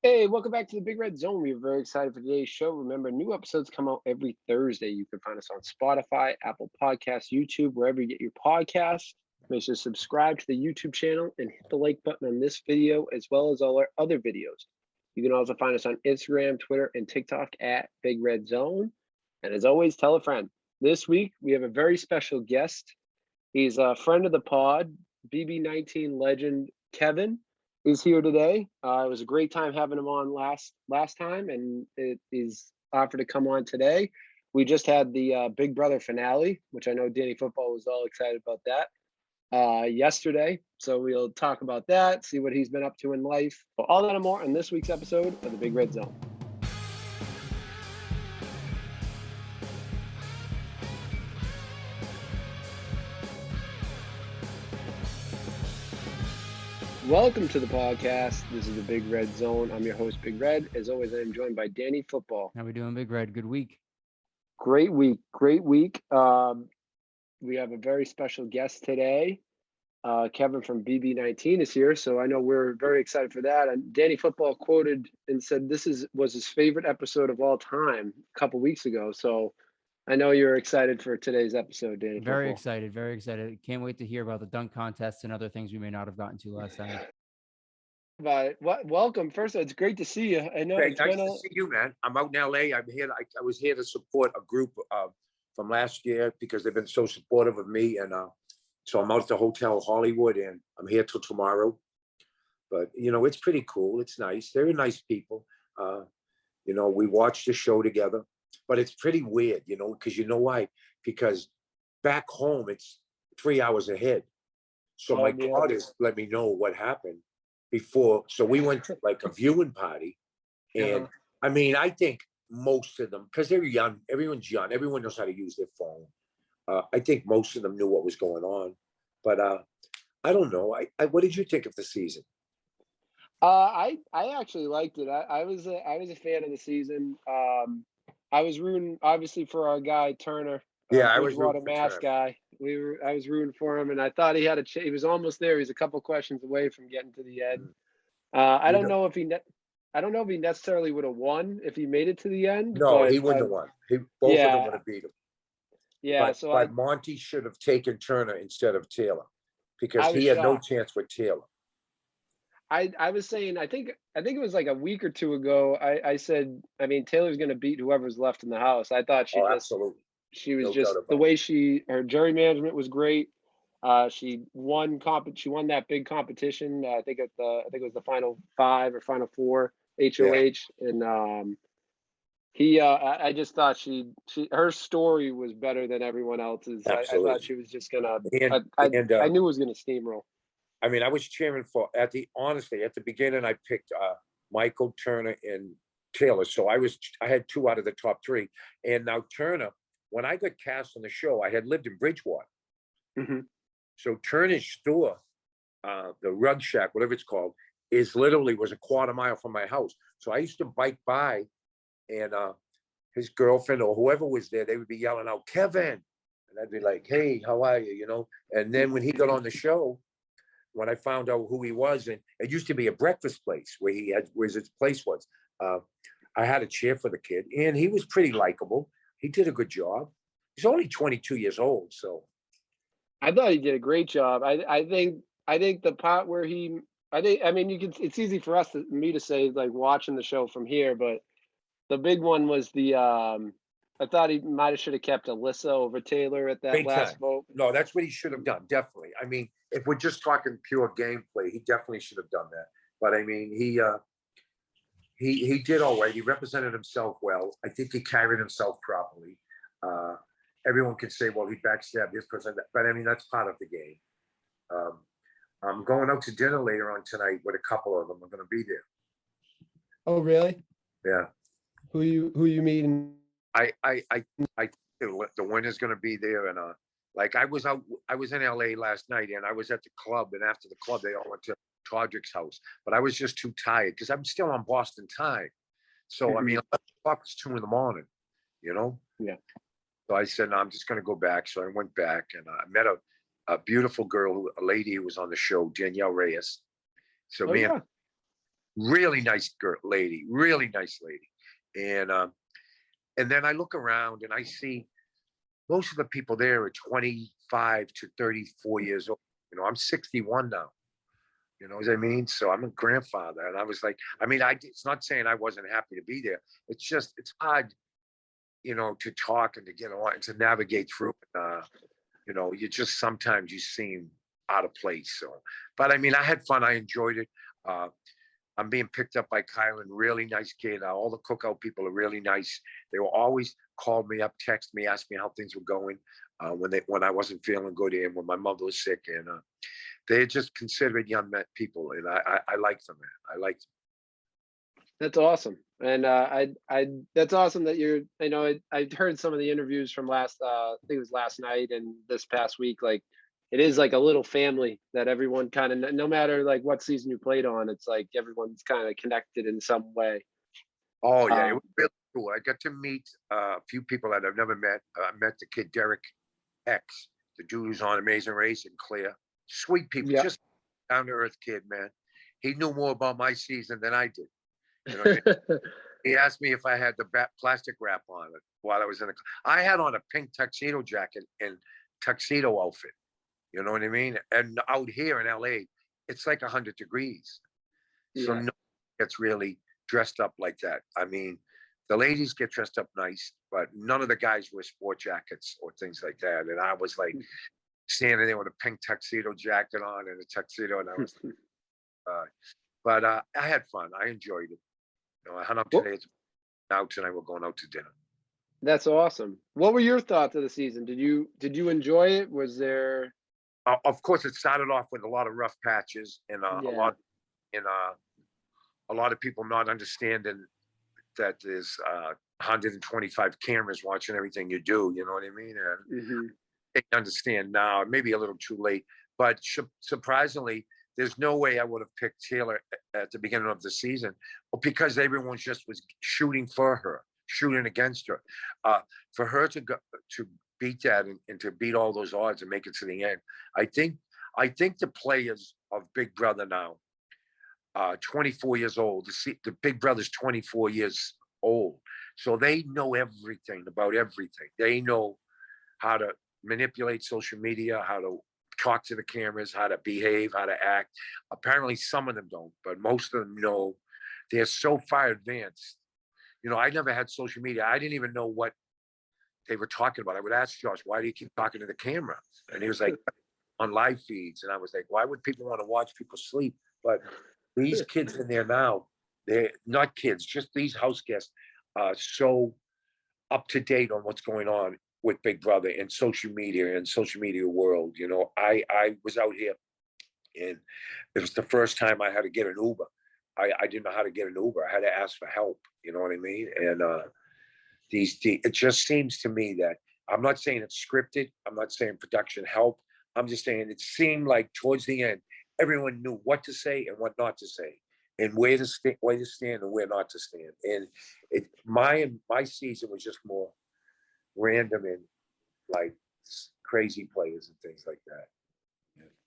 Hey, welcome back to the Big Red Zone. We're very excited for today's show. Remember, new episodes come out every Thursday. You can find us on Spotify, Apple Podcasts, YouTube, wherever you get your podcasts. Make sure to subscribe to the YouTube channel and hit the like button on this video as well as all our other videos. You can also find us on Instagram, Twitter, and TikTok at Big Red Zone. And as always, tell a friend. This week, we have a very special guest. He's a friend of the pod, BB19 legend Kevin is here today. It was a great time having him on last time, and it is offered to come on today. We just had the Big Brother finale, which I know Danny Football was all excited about that yesterday. So we'll talk about that, see what he's been up to in life. All that and more in this week's episode of the Big Red Zone. Welcome to the podcast. This is the Big Red Zone. I'm your host, Big Red. As always, I'm joined by Danny Football. How we doing, Big Red? Good week. Great week. Great week. We have a very special guest today. Kevin from BB19 is here, so I know we're very excited for that. And Danny Football quoted and said this was his favorite episode of all time a couple weeks ago. So I know you're excited for today's episode, Danny. Very Football. excited. Very excited. Can't wait to hear about the dunk contest and other things we may not have gotten to last time. But welcome. First, it's great to see you. I know Hey, it's nice been to see you, man. I'm out in LA. I'm here. I was here to support a group from last year because they've been so supportive of me, and so I'm out at the Hotel Hollywood, and I'm here till tomorrow. But it's pretty cool. It's nice. They're nice people. We watch the show together, but it's pretty weird, because you know why? Because back home it's 3 hours ahead. So my daughters let me know what happened before. So we went to like a viewing party. And I mean, I think most of them, because they're young, everyone's young, everyone knows how to use their phone. I think most of them knew what was going on. But I don't know. What did you think of the season? I actually liked it. I was a fan of the season. I was rooting obviously for our guy Turner. Yeah, I was Bridgewater rooting for Mass Turner. guy. I was rooting for him, and I thought he had he was almost there. He was a couple questions away from getting to the end. I don't know if I don't know if he necessarily would have won if he made it to the end. No, but he wouldn't have won. Both of them would have beat him. Yeah, but Monty should have taken Turner instead of Taylor because I was he had no shocked. chance with Taylor. I was saying I think it was like a week or two ago. I said I mean Taylor's going to beat whoever's left in the house. I thought Absolutely. she was No just doubt the about way her jury management was great. She won that big competition. I think it was the final 5 or final 4 HOH, and I just thought her story was better than everyone else's. I thought she was just gonna. I knew it was gonna steamroll. I mean, I was cheering for honestly at the beginning. I picked Michael, Turner, and Taylor. So I had 2 out of the top 3. And now Turner, when I got cast on the show, I had lived in Bridgewater. Mm-hmm. So Turner's store, the Rug Shack, whatever it's called, was a quarter mile from my house. So I used to bike by, and his girlfriend or whoever was there, they would be yelling out, "Kevin," and I'd be like, "Hey, how are you?" And then when he got on the show, when I found out who he was, and it used to be a breakfast place where his place was. I had a cheer for the kid, and he was pretty likable. He did a good job. He's only 22 years old, so. I thought he did a great job. I think the part where I mean it's easy for me to say like watching the show from here, but the big one was I thought he should have kept Alyssa over Taylor at that last vote. No, that's what he should have done. Definitely. I mean, if we're just talking pure gameplay, he definitely should have done that. But I mean, he did all right. He represented himself well. I think he carried himself properly. Everyone could say, well, he backstabbed this person, but I mean, that's part of the game. I'm going out to dinner later on tonight with a couple of them. I'm going to be there. Oh, really? Yeah. Who you meeting? I the winner's going to be there, and like I was in LA last night, and I was at the club, and after the club, they all went to Todrick's house, but I was just too tired because I'm still on Boston time. So I mean, 11 o'clock is 2 a.m. Yeah. So I said, no, I'm just going to go back. So I went back, and I met a beautiful girl, a lady who was on the show, Danielle Reyes. So really nice girl, lady, really nice lady. And then I look around and I see most of the people there are 25 to 34 years old. You know, I'm 61 now. You know what I mean? So I'm a grandfather. And I was like, I mean, it's not saying I wasn't happy to be there. It's just, it's hard, you know, to talk and to get on and to navigate through. You know, you just sometimes you seem out of place. So, but I mean, I had fun. I enjoyed it. I'm being picked up by Kylan, really nice kid. All the cookout people are really nice. They will always call me up, text me, ask me how things were going when I wasn't feeling good and when my mother was sick. And they're just considerate young people, and I like them, man. I like them. That's awesome, and that's awesome that you're. You know, I heard some of the interviews from last. I think it was last night and this past week. Like, it is like a little family that everyone kind of, no matter like what season you played on, it's like everyone's kind of connected in some way. Oh yeah, it was really cool. I got to meet a few people that I've never met. I met the kid Derek X, the dude who's on Amazing Race, and Claire. Sweet people, Yeah. just down to earth kid, man. He knew more about my season than I did. You know what I mean? He asked me if I had the plastic wrap on it while I was in the. I had on a pink tuxedo jacket and tuxedo outfit. You know what I mean? And out here in LA, it's like 100 degrees. So Yeah. no one gets really dressed up like that. I mean, the ladies get dressed up nice, but none of the guys wear sport jackets or things like that. And I was like standing there with a pink tuxedo jacket on and a tuxedo, and I was but I had fun. I enjoyed it. You know, I hung out today. Now tonight we're going out to dinner. That's awesome. What were your thoughts of the season? Did you enjoy it? Was there? Of course, it started off with a lot of rough patches and a lot of people not understanding that there's 125 cameras watching everything you do. You know what I mean? And they understand now. Maybe a little too late, but surprisingly, there's no way I would have picked Taylor at the beginning of the season, because everyone just was shooting for her, shooting against her. For her to beat that and to beat all those odds and make it to the end, I think the players of Big Brother now, 24 years old. The Big Brother's 24 years old, so they know everything about everything. They know how to manipulate social media, how to talk to the cameras, how to behave, how to act. Apparently some of them don't, but most of them know. They're so far advanced. You know, I never had social media. I didn't even know what they were talking about. I would ask Josh, why do you keep talking to the camera? And he was like, on live feeds. And I was like, why would people want to watch people sleep? But these kids in there now, they're not kids, just these house guests, so up to date on what's going on with Big Brother and social media world. You know, I was out here and it was the first time I had to get an Uber. I didn't know how to get an Uber. I had to ask for help. You know what I mean? And it just seems to me that, I'm not saying it's scripted. I'm not saying production help. I'm just saying it seemed like towards the end, everyone knew what to say and what not to say, and where to stand and where not to stand. And my season was just more random and like crazy players and things like that.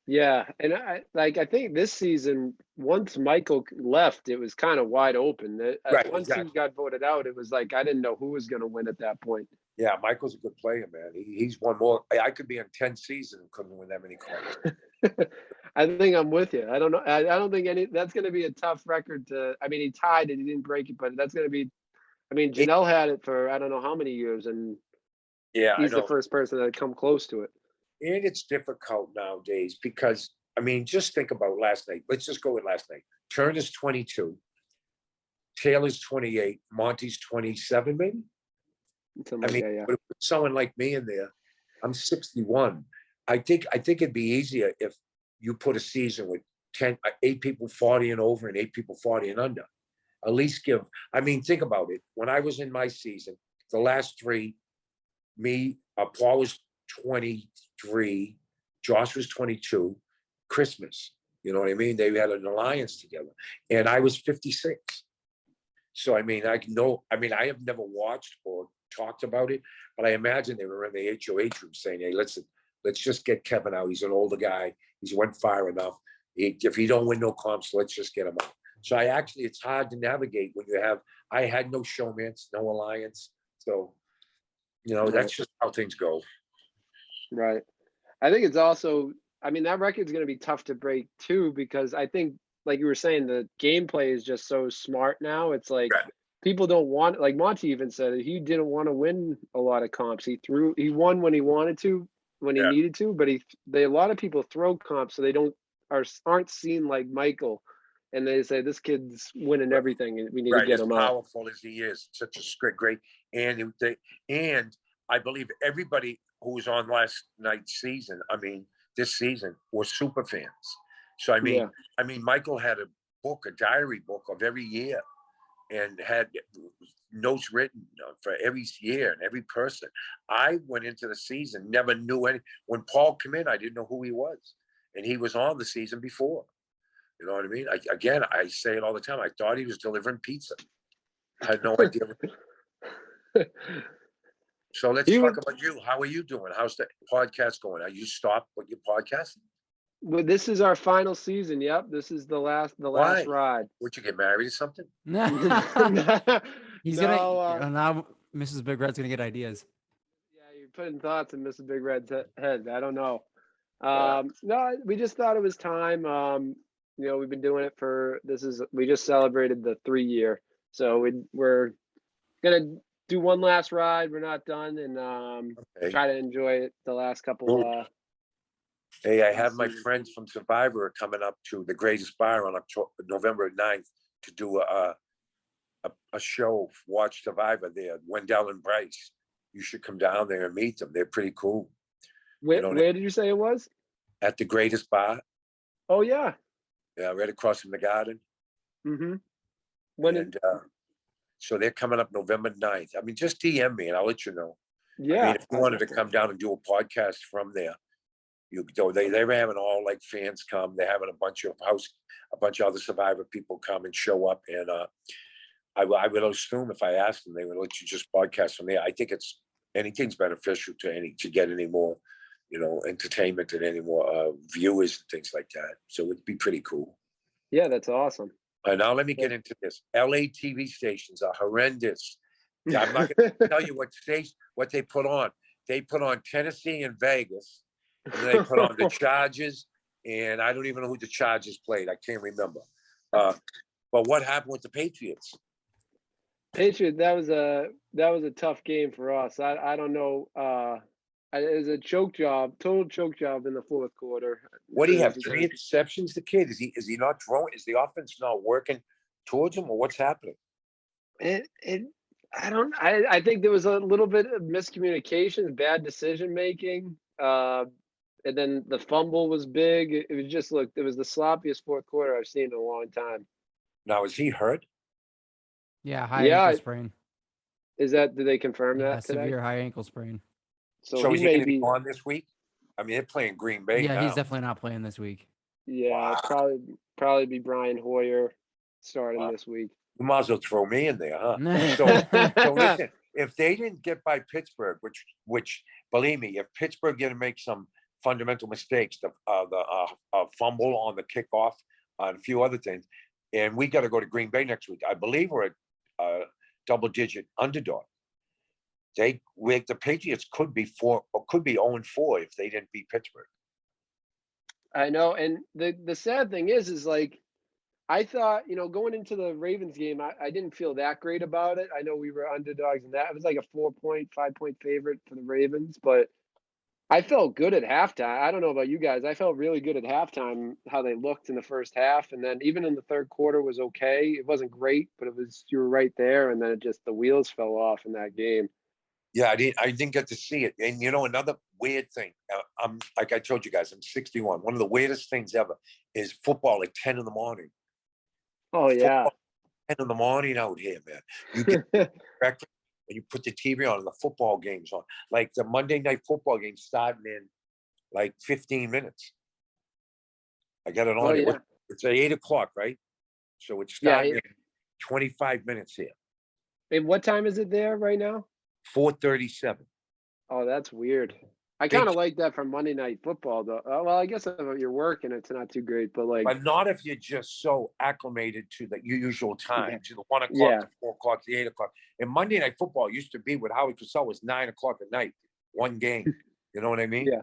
Yeah, and I think this season, once Michael left, it was kind of wide open. Right, Once exactly. he got voted out, it was like I didn't know who was going to win at that point. Yeah, Michael's a good player, man. He's won more. I could be in 10 seasons and couldn't win that many calls. I think I'm with you. I don't know. I don't think that's going to be a tough record to. I mean, he tied it, he didn't break it, but that's going to be. I mean, Janelle had it for I don't know how many years, and yeah, he's I know. the first person that come close to it. And it's difficult nowadays because, I mean, just think about last night. Let's just go with last night. Turner's 22, Taylor's 28, Monty's 27, maybe. Something like that, yeah. With someone like me in there, I'm 61. I think it'd be easier if you put a season with 8 people 40 and over and 8 people 40 and under. At least give. I mean, think about it. When I was in my season, the last 3, Paul was 23, Josh was 22, Christmas. You know what I mean? They had an alliance together, and I was 56. So I mean, I have never watched or talked about it, but I imagine they were in the HOH room saying, "Hey, let's just get Kevin out. He's an older guy. He's went far enough. If he don't win no comps, let's just get him out." So it's hard to navigate when I had no showmance, no alliance. So, that's just how things go. Right. I think it's also, I mean, that record's going to be tough to break too, because I think, like you were saying, the gameplay is just so smart now. It's like Right. people don't want, like Monty even said it, he didn't want to win a lot of comps. He won when he wanted to, when he Yeah. needed to, but a lot of people throw comps so they aren't seen like Michael, and they say this kid's winning Right. everything and we need to Right, get as him out. powerful as he is, such a great, and I believe everybody who was on last night's season, this season, were super fans. So Yeah. Michael had a diary book of every year, and had notes written for every year and every person. I went into the season, never knew any. When Paul came in, I didn't know who he was, and he was on the season before. You know what I mean? I say it all the time. I thought he was delivering pizza. I had no idea. So let's talk about you. How are you doing? How's the podcast going? Are you stopped with your podcast? Well, this is our final season. Yep, this is the last Why? ride. Would you get married or something? He's No, gonna now Mrs. Big Red's gonna get ideas. Yeah, you're putting thoughts in Mr. Big Red's head. I don't know. Yeah. No, we just thought it was time. We've been doing it we just celebrated the 3 year. So we're gonna do one last ride. We're not done, and Okay. try to enjoy it the last couple. Cool. Hey, I have my friends from Survivor coming up to the Greatest Bar on November 9th to do a show, Watch Survivor there, Wendell and Bryce. You should come down there and meet them. They're pretty cool. Where did you say it was? At the Greatest Bar. Oh, yeah. Yeah, right across from the Garden. Mm-hmm. So they're coming up November 9th. Just DM me and I'll let you know. Yeah. If you wanted to come down and do a podcast from there, you go. They were having all like fans come. They're having a bunch of other Survivor people come and show up. And I would assume if I asked them, they would let you just podcast from there. I think anything's beneficial to get any more, entertainment and any more viewers and things like that. So it'd be pretty cool. Yeah, that's awesome. Now let me get into this. LA TV stations are horrendous. I'm not going to tell you what they put on. They put on Tennessee and Vegas, and then they put on the Chargers, and I don't even know who the Chargers played. I can't remember. But what happened with the Patriots? Patriots, that was a tough game for us. I don't know. It was a total choke job in the fourth quarter. What do you have? 3 interceptions, the kid? Is he not throwing? Is the offense not working towards him, or what's happening? I think there was a little bit of miscommunication, bad decision making. And then the fumble was big. It was just it was the sloppiest fourth quarter I've seen in a long time. Now, is he hurt? Yeah, ankle sprain. Did they confirm that today? Severe high ankle sprain. So is he going to be on this week? They're playing Green Bay now. Yeah, he's definitely not playing this week. Yeah, wow. Probably be Brian Hoyer starting this week. You might as well throw me in there, huh? So listen, if they didn't get by Pittsburgh, which believe me, if Pittsburgh going to make some fundamental mistakes, the fumble on the kickoff, and a few other things, and we got to go to Green Bay next week. I believe we're a double-digit underdog. The Patriots could be 0-4 if they didn't beat Pittsburgh. I know, and the sad thing is like I thought, going into the Ravens game, I didn't feel that great about it. I know we were underdogs in that. It was like a 5-point favorite for the Ravens, but I felt good at halftime. I don't know about you guys. I felt really good at halftime, how they looked in the first half. And then even in the third quarter was okay. It wasn't great, but you were right there. And then the wheels fell off in that game. Yeah, I didn't get to see it. And another weird thing, I'm like I told you guys, I'm 61. One of the weirdest things ever is football at 10 in the morning. Oh, yeah. 10 in the morning out here, man. You get breakfast and you put the TV on and the football game's on. Like the Monday night football game starting in like 15 minutes. I got it on. Yeah. It's at 8 o'clock, right? So it's starting in 25 minutes here. And what time is it there right now? 4:37. Oh, that's weird. I kind of like that for Monday Night Football, though. Well, I guess if you're working, it's not too great, but like, But not if you're just so acclimated to the usual times, the 1 o'clock yeah, to 4 o'clock to 8 o'clock. And Monday Night Football used to be what Howie Cosell was 9 o'clock at night, one game. You know what I mean? yeah,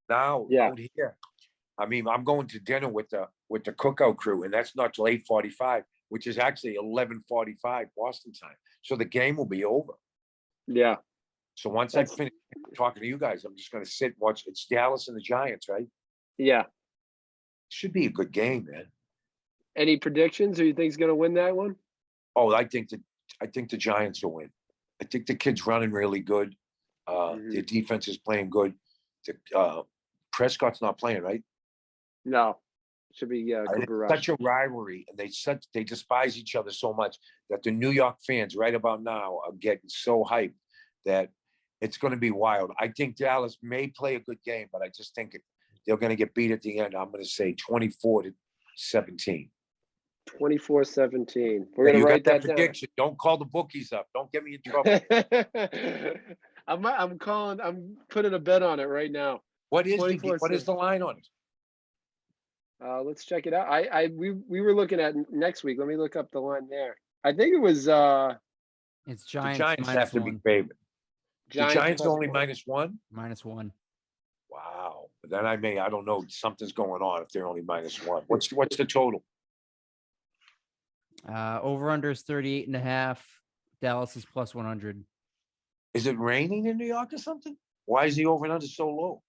Now yeah, out here, I mean, I'm going to dinner with the cookout crew, and that's not till 8:45, which is actually 11:45 Boston time. So the game will be over. yeah. So once I finish talking to you guys, I'm just going to sit and watch. It's Dallas and the Giants, right? Yeah. Should be a good game, man. Any predictions? Who you think's going to win that one? Oh, I think the Giants will win. I think the kid's running really good. Their defense is playing good. Prescott's not playing, right? No, should be Cooper Rush. Such a rivalry, and they despise each other so much that the New York fans right about now are getting so hyped that it's going to be wild. I think Dallas may play a good game, but I just think they're going to get beat at the end. I'm going to say 24-17. 24-17. We're going to write that prediction. down. Don't call the bookies up. Don't get me in trouble. I'm putting a bet on it right now. What is the line on it? Let's check it out. We were looking at next week. Let me look up the line there. I think it was it's Giants. The Giants have to be favored. The Giants are only -1? -1. Wow. But then I don't know. Something's going on if they're only -1. What's the total? Over under is 38.5. Dallas is +100. Is it raining in New York or something? Why is the over and under so low?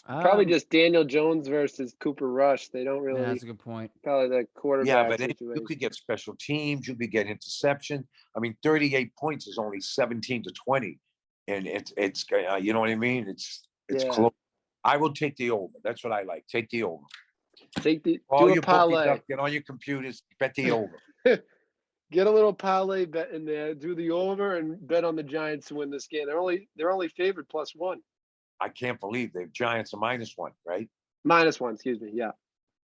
Probably just Daniel Jones versus Cooper Rush. They don't really. Yeah, that's a good point. Probably the quarterback. Yeah, but situation. you could get special teams. You could get interception. I mean, 38 points is only 17-20, and it's you know what I mean. It's close. I will take the over. That's what I like. Take the over. Do a parlay. Up, get on your computers. Bet the over. Get a little parlay bet in there. Do the over and bet on the Giants to win this game. They're only favored +1. I can't believe the Giants are -1, right? -1, excuse me. Yeah.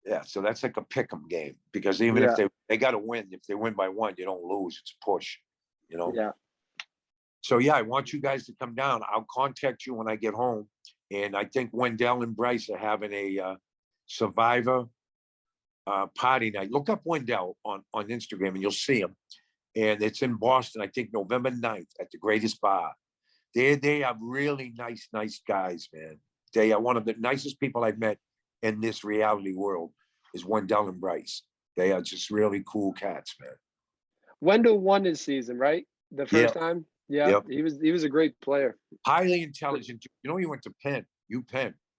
Yeah, so that's like a pick'em game because even if they got to win, if they win by 1, you don't lose. It's a push, you know. Yeah. So yeah, I want you guys to come down. I'll contact you when I get home, and I think Wendell and Bryce are having a Survivor party night. Look up Wendell on Instagram, and you'll see him. And it's in Boston. I think November 9th at the Greatest Bar. They are really nice guys, man. They are one of the nicest people I've met in this reality world is Wendell and Bryce. They are just really cool cats, man. Wendell won his season, right? The first time? Yeah. Yep. He was a great player. Highly intelligent. You know, he went to Penn,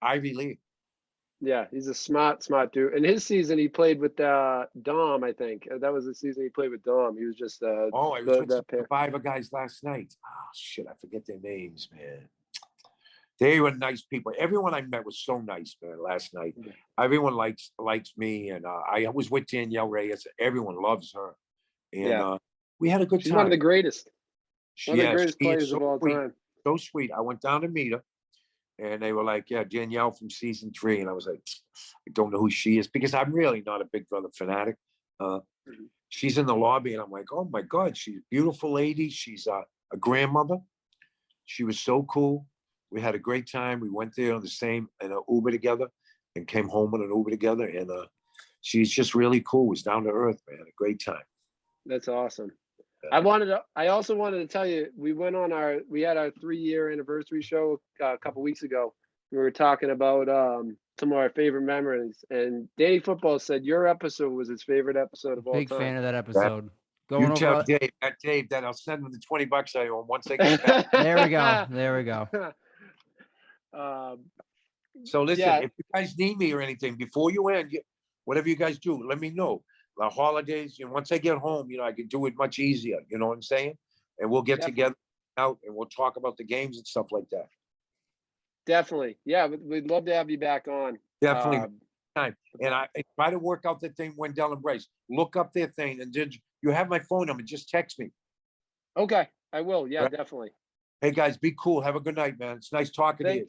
Ivy League. Yeah, he's a smart dude. And his season, he played with Dom, I think. That was the season he played with Dom. He was just I was with the Survivor guys last night. Oh, shit, I forget their names, man. They were nice people. Everyone I met was so nice, man, last night. Yeah. Everyone likes me. And I was with Danielle Reyes. Everyone loves her. And we had a good time. She's one of the greatest. One of the greatest players of all time. So sweet. I went down to meet her. And they were like, yeah, Danielle from season 3. And I was like, I don't know who she is because I'm really not a Big Brother fanatic. She's in the lobby and I'm like, oh my God, she's a beautiful lady. She's a grandmother. She was so cool. We had a great time. We went there in an Uber together and came home in an Uber together. And she's just really cool. Was down to earth, man. A great time. That's awesome. I also wanted to tell you, we had our 3-year anniversary show a couple weeks ago. We were talking about some of our favorite memories, and Danny Football said your episode was his favorite episode of all time. Big fan of that episode. You tell Dave that I'll send him the $20 I owe him once I get back. There we go. So listen, if you guys need me or anything before you end, whatever you guys do, let me know. The holidays, once I get home, I can do it much easier. You know what I'm saying? And we'll get together out and we'll talk about the games and stuff like that. Definitely. Yeah, we'd love to have you back on. Definitely. Time. And I try to work out the thing, Wendell and Bryce. Look up their thing and then you have my phone number. Just text me. Okay, I will. Yeah, definitely. Hey guys, be cool. Have a good night, man. It's nice talking to you.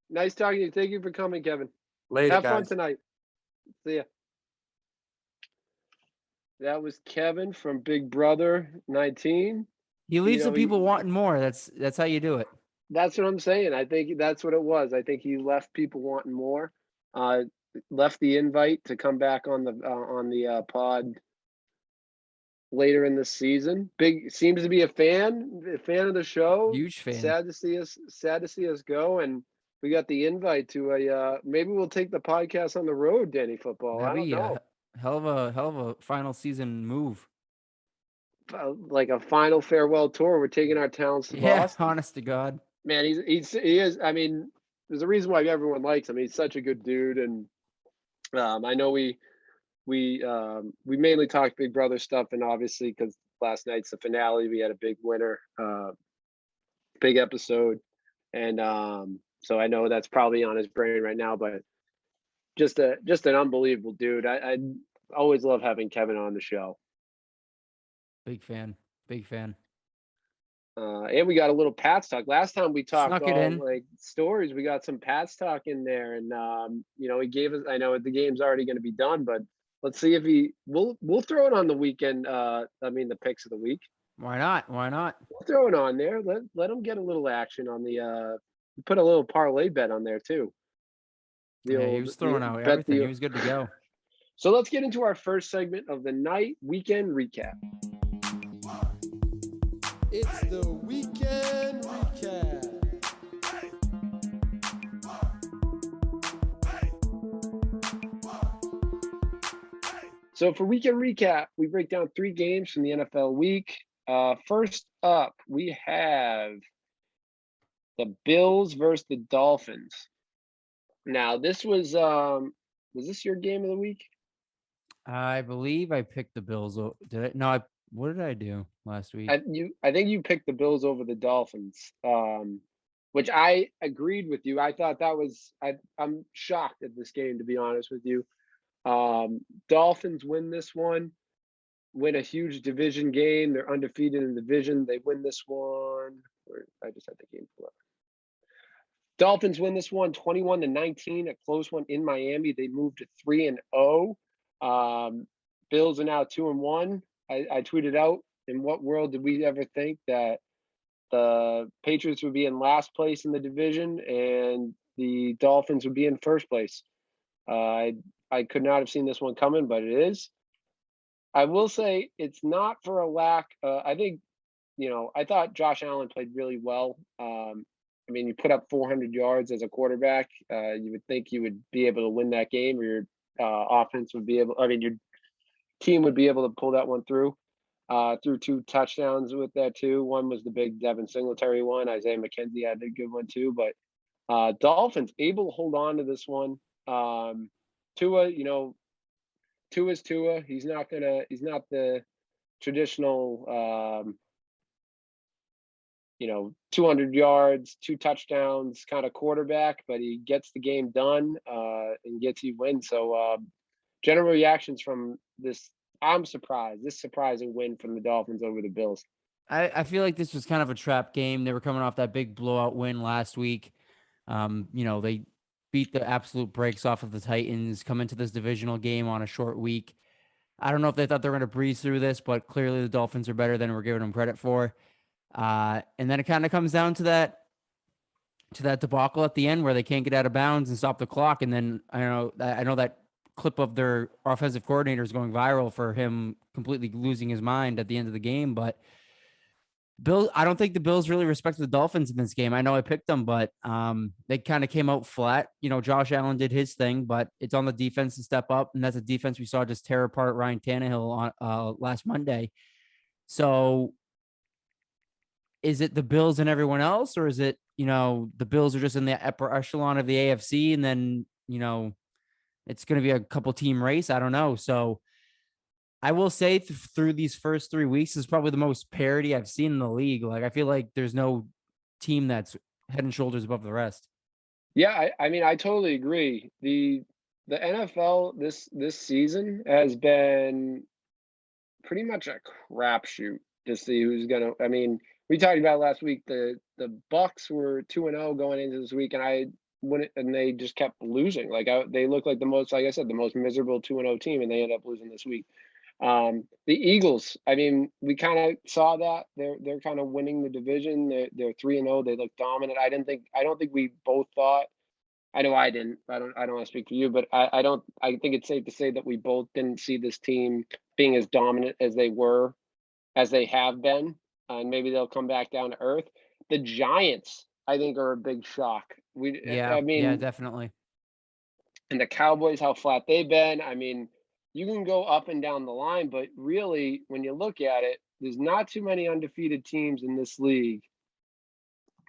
Nice talking to you. Thank you for coming, Kevin. Later, have guys. fun tonight. See ya. That was Kevin from Big Brother 19. He leaves the people wanting more. That's how you do it. That's what I'm saying. I think that's what it was. I think he left people wanting more. Uh, Left the invite to come back on the pod later in the season. Big seems to be a fan of the show. Huge fan. Sad to see us go. And we got the invite to maybe we'll take the podcast on the road, Danny Football. That'd I don't be know. a hell of a final season move. Like a final farewell tour. We're taking our talents to Yeah, Boston. honest to God. Man, he is. I mean, there's a reason why everyone likes him. He's such a good dude, and I know we mainly talked Big Brother stuff, and obviously because last night's the finale, we had a big winner, big episode, and so I know that's probably on his brain right now. But just an unbelievable dude. I always love having Kevin on the show. Big fan. Big fan. And we got a little Pats talk. Last time we talked Snuck it all in. like stories. We got some Pats talk in there, and he gave us. I know the game's already going to be done, but let's see if we'll throw it on the weekend. The picks of the week. Why not? Why not? We'll throw it on there. Let them get a little action on the. Put a little parlay bet on there too. He was throwing out everything. He was good to go. So let's get into our first segment of the night weekend recap. It's the weekend recap. So for weekend recap, we break down 3 games from the NFL week. First up, we have the Bills versus the Dolphins. Now, this was this your game of the week? I believe I picked the Bills. Did I? No, what did I do last week? I think you picked the Bills over the Dolphins, which I agreed with you. I thought that was I'm shocked at this game, to be honest with you. Dolphins win this one, win a huge division game. They're undefeated in the division. They win this one. I just had the game pull up. Dolphins win this one 21-19, a close one in Miami. They moved to 3-0. Bills are now 2-1. I tweeted out, in what world did we ever think that the Patriots would be in last place in the division and the Dolphins would be in first place? I could not have seen this one coming, but it is. I will say it's not for a lack. I think, I thought Josh Allen played really well. You put up 400 yards as a quarterback. You would think you would be able to win that game, or your offense would be able. Your team would be able to pull that one through. Threw 2 touchdowns with that too. One was the big Devin Singletary one. Isaiah McKenzie had a good one too. But Dolphins able to hold on to this one. Tua, Tua's Tua. He's not the traditional 200 yards, 2 touchdowns kind of quarterback, but he gets the game done and gets you win. So general reactions from this, I'm surprised. This surprising win from the Dolphins over the Bills. I feel like this was kind of a trap game. They were coming off that big blowout win last week. They beat the absolute brakes off of the Titans, come into this divisional game on a short week. I don't know if they thought they were going to breeze through this, but clearly the Dolphins are better than we're giving them credit for. And then it kind of comes down to that debacle at the end where they can't get out of bounds and stop the clock. And then I know that clip of their offensive coordinator is going viral for him completely losing his mind at the end of the game. But I don't think the Bills really respected the Dolphins in this game. I know I picked them, but they kind of came out flat. Josh Allen did his thing, but it's on the defense to step up, and that's a defense we saw just tear apart Ryan Tannehill on last Monday. So is it the Bills and everyone else, or is it, the Bills are just in the upper echelon of the AFC, and then, it's going to be a couple team race? I don't know. So I will say through these first 3 weeks is probably the most parity I've seen in the league. Like, I feel like there's no team that's head and shoulders above the rest. Yeah, I totally agree. The NFL this season has been pretty much a crapshoot to see who's gonna. We talked about last week. The Bucks were 2-0 going into this week, and they just kept losing. They look like the most, like I said, the most miserable 2-0 team, and they ended up losing this week. The Eagles, I mean, we kind of saw that they're kind of winning the division. They're 3-0. They look dominant. I don't think we both thought. I know I didn't. I don't want to speak for you, but I don't. I think it's safe to say that we both didn't see this team being as dominant as they have been, and maybe they'll come back down to earth. The Giants, I think, are a big shock. Yeah, I yeah, mean, definitely. and the Cowboys, how flat they've been. I mean, you can go up and down the line, but really, when you look at it, there's not too many undefeated teams in this league.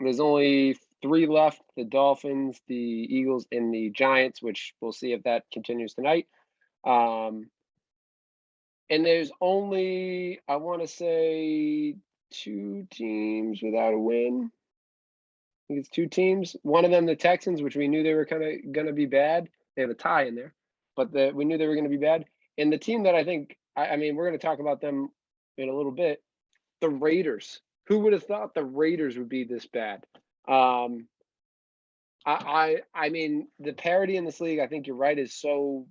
There's only three left: the Dolphins, the Eagles, and the Giants, which we'll see if that continues tonight. Um, and there's only, I want to say, two teams without a win. I think it's two teams. One of them, the Texans, which we knew they were kind of going to be bad. They have a tie in there, but we knew they were going to be bad. And the team that I think, I mean, we're going to talk about them in a little bit. The Raiders. Who would have thought the Raiders would be this bad? I mean, the parity in this league, I think you're right, it's so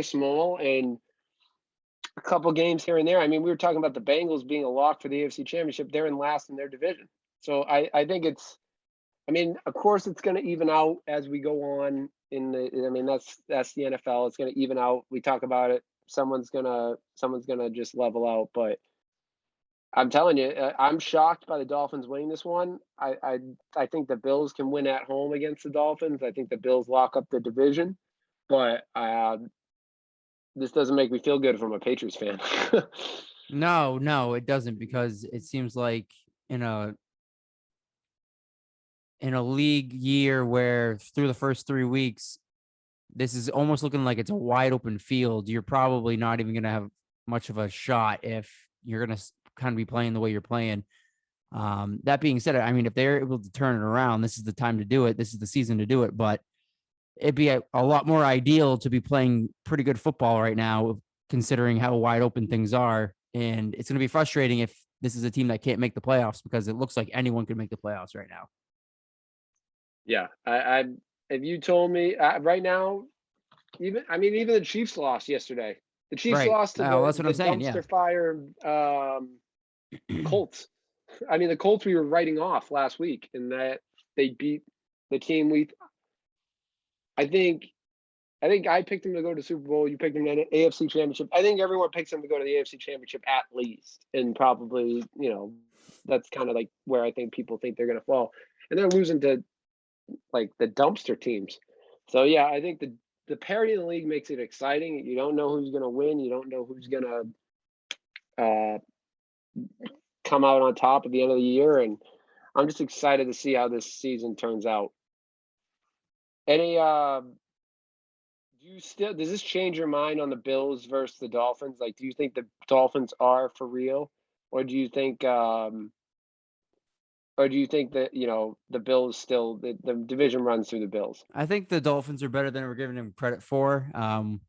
small, and a couple games here and there. I mean, we were talking about the Bengals being a lock for the AFC Championship. They're in last in their division, so I think it's. I mean, of course, it's going to even out as we go on. I mean, that's the NFL. It's going to even out. We talk about it. Someone's gonna just level out, but I'm telling you, I'm shocked by the Dolphins winning this one. I think the Bills can win at home against the Dolphins. I think the Bills lock up the division, but this doesn't make me feel good from a Patriots fan. No, it doesn't, because it seems like in a league year where through the first 3 weeks, this is almost looking like it's a wide open field. You're probably not even going to have much of a shot if you're going to kind of be playing the way you're playing. That being said, I mean, if they're able to turn it around, this is the time to do it. This is the season to do it. But it'd be a lot more ideal to be playing pretty good football right now, considering how wide open things are. And it's going to be frustrating if this is a team that can't make the playoffs, because it looks like anyone could make the playoffs right now. Yeah, if you told me right now, even the Chiefs lost yesterday. The Chiefs Right. lost to That's what the I'm saying. Yeah. dumpster fire Colts. I mean, the Colts we were writing off last week, and that they beat the team I think I picked them to go to Super Bowl. You picked them to the AFC Championship. I think everyone picks them to go to the AFC Championship at least, and probably that's kind of like where I think people think they're going to fall, and they're losing to like the dumpster teams. So yeah, I think the parity in the league makes it exciting. You don't know who's going to win. You don't know who's going to come out on top at the end of the year, and I'm just excited to see how this season turns out. Any does this change your mind on the Bills versus the Dolphins? Like, do you think the Dolphins are for real, or do you think that the Bills still the division runs through the Bills? I think the Dolphins are better than we're giving them credit for.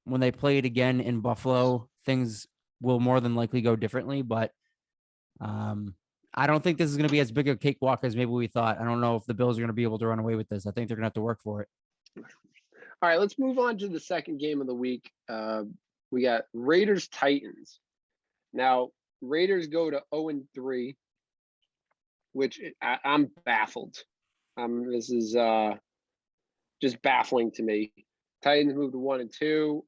When they play it again in Buffalo, things will more than likely go differently, but I don't think this is going to be as big a cakewalk as maybe we thought. I don't know if the Bills are going to be able to run away with this. I think they're going to have to work for it. All right, let's move on to the second game of the week. We got Raiders Titans. Now, Raiders go to 0-3, which I'm baffled. This is just baffling to me. Titans moved to 1-2.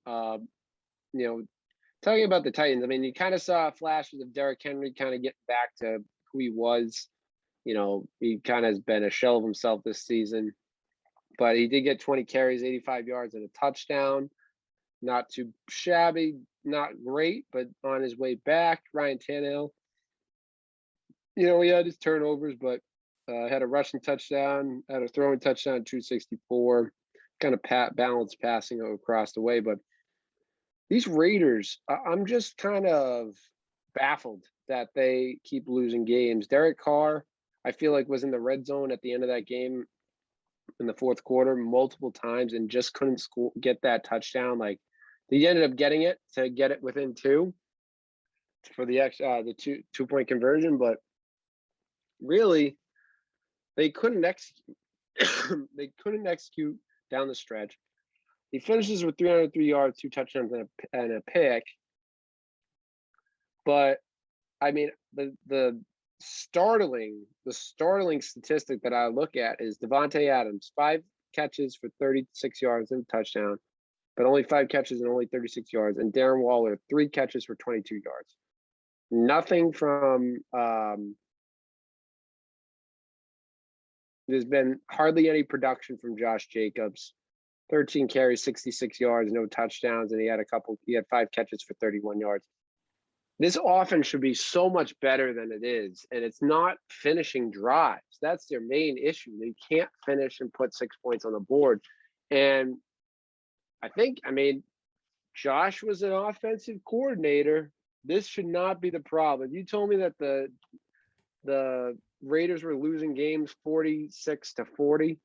Talking about the Titans, I mean, you kind of saw flashes of Derrick Henry kind of getting back to who he was. He kind of has been a shell of himself this season, but he did get 20 carries, 85 yards, and a touchdown. Not too shabby, not great, but on his way back. Ryan Tannehill, he had his turnovers, but had a rushing touchdown, had a throwing touchdown, 264, kind of balanced passing across the way. But these Raiders, I'm just kind of baffled that they keep losing games. Derek Carr, I feel like, was in the red zone at the end of that game in the fourth quarter multiple times and just couldn't get that touchdown. Like, he ended up getting it to get it within 2 for the two-point conversion, but really they couldn't execute. They couldn't execute down the stretch. He finishes with 303 yards, 2 touchdowns, and a pick. But I mean, the startling statistic that I look at is Devontae Adams, 5 catches for 36 yards and a touchdown, but only 5 catches and only 36 yards. And Darren Waller, 3 catches for 22 yards. Nothing from there's been hardly any production from Josh Jacobs. 13 carries, 66 yards, no touchdowns, and he had 5 catches for 31 yards. This offense should be so much better than it is, and it's not finishing drives. That's their main issue. They can't finish and put 6 points on the board. And I mean, Josh was an offensive coordinator. This should not be the problem. If you told me that the Raiders were losing games 46-40,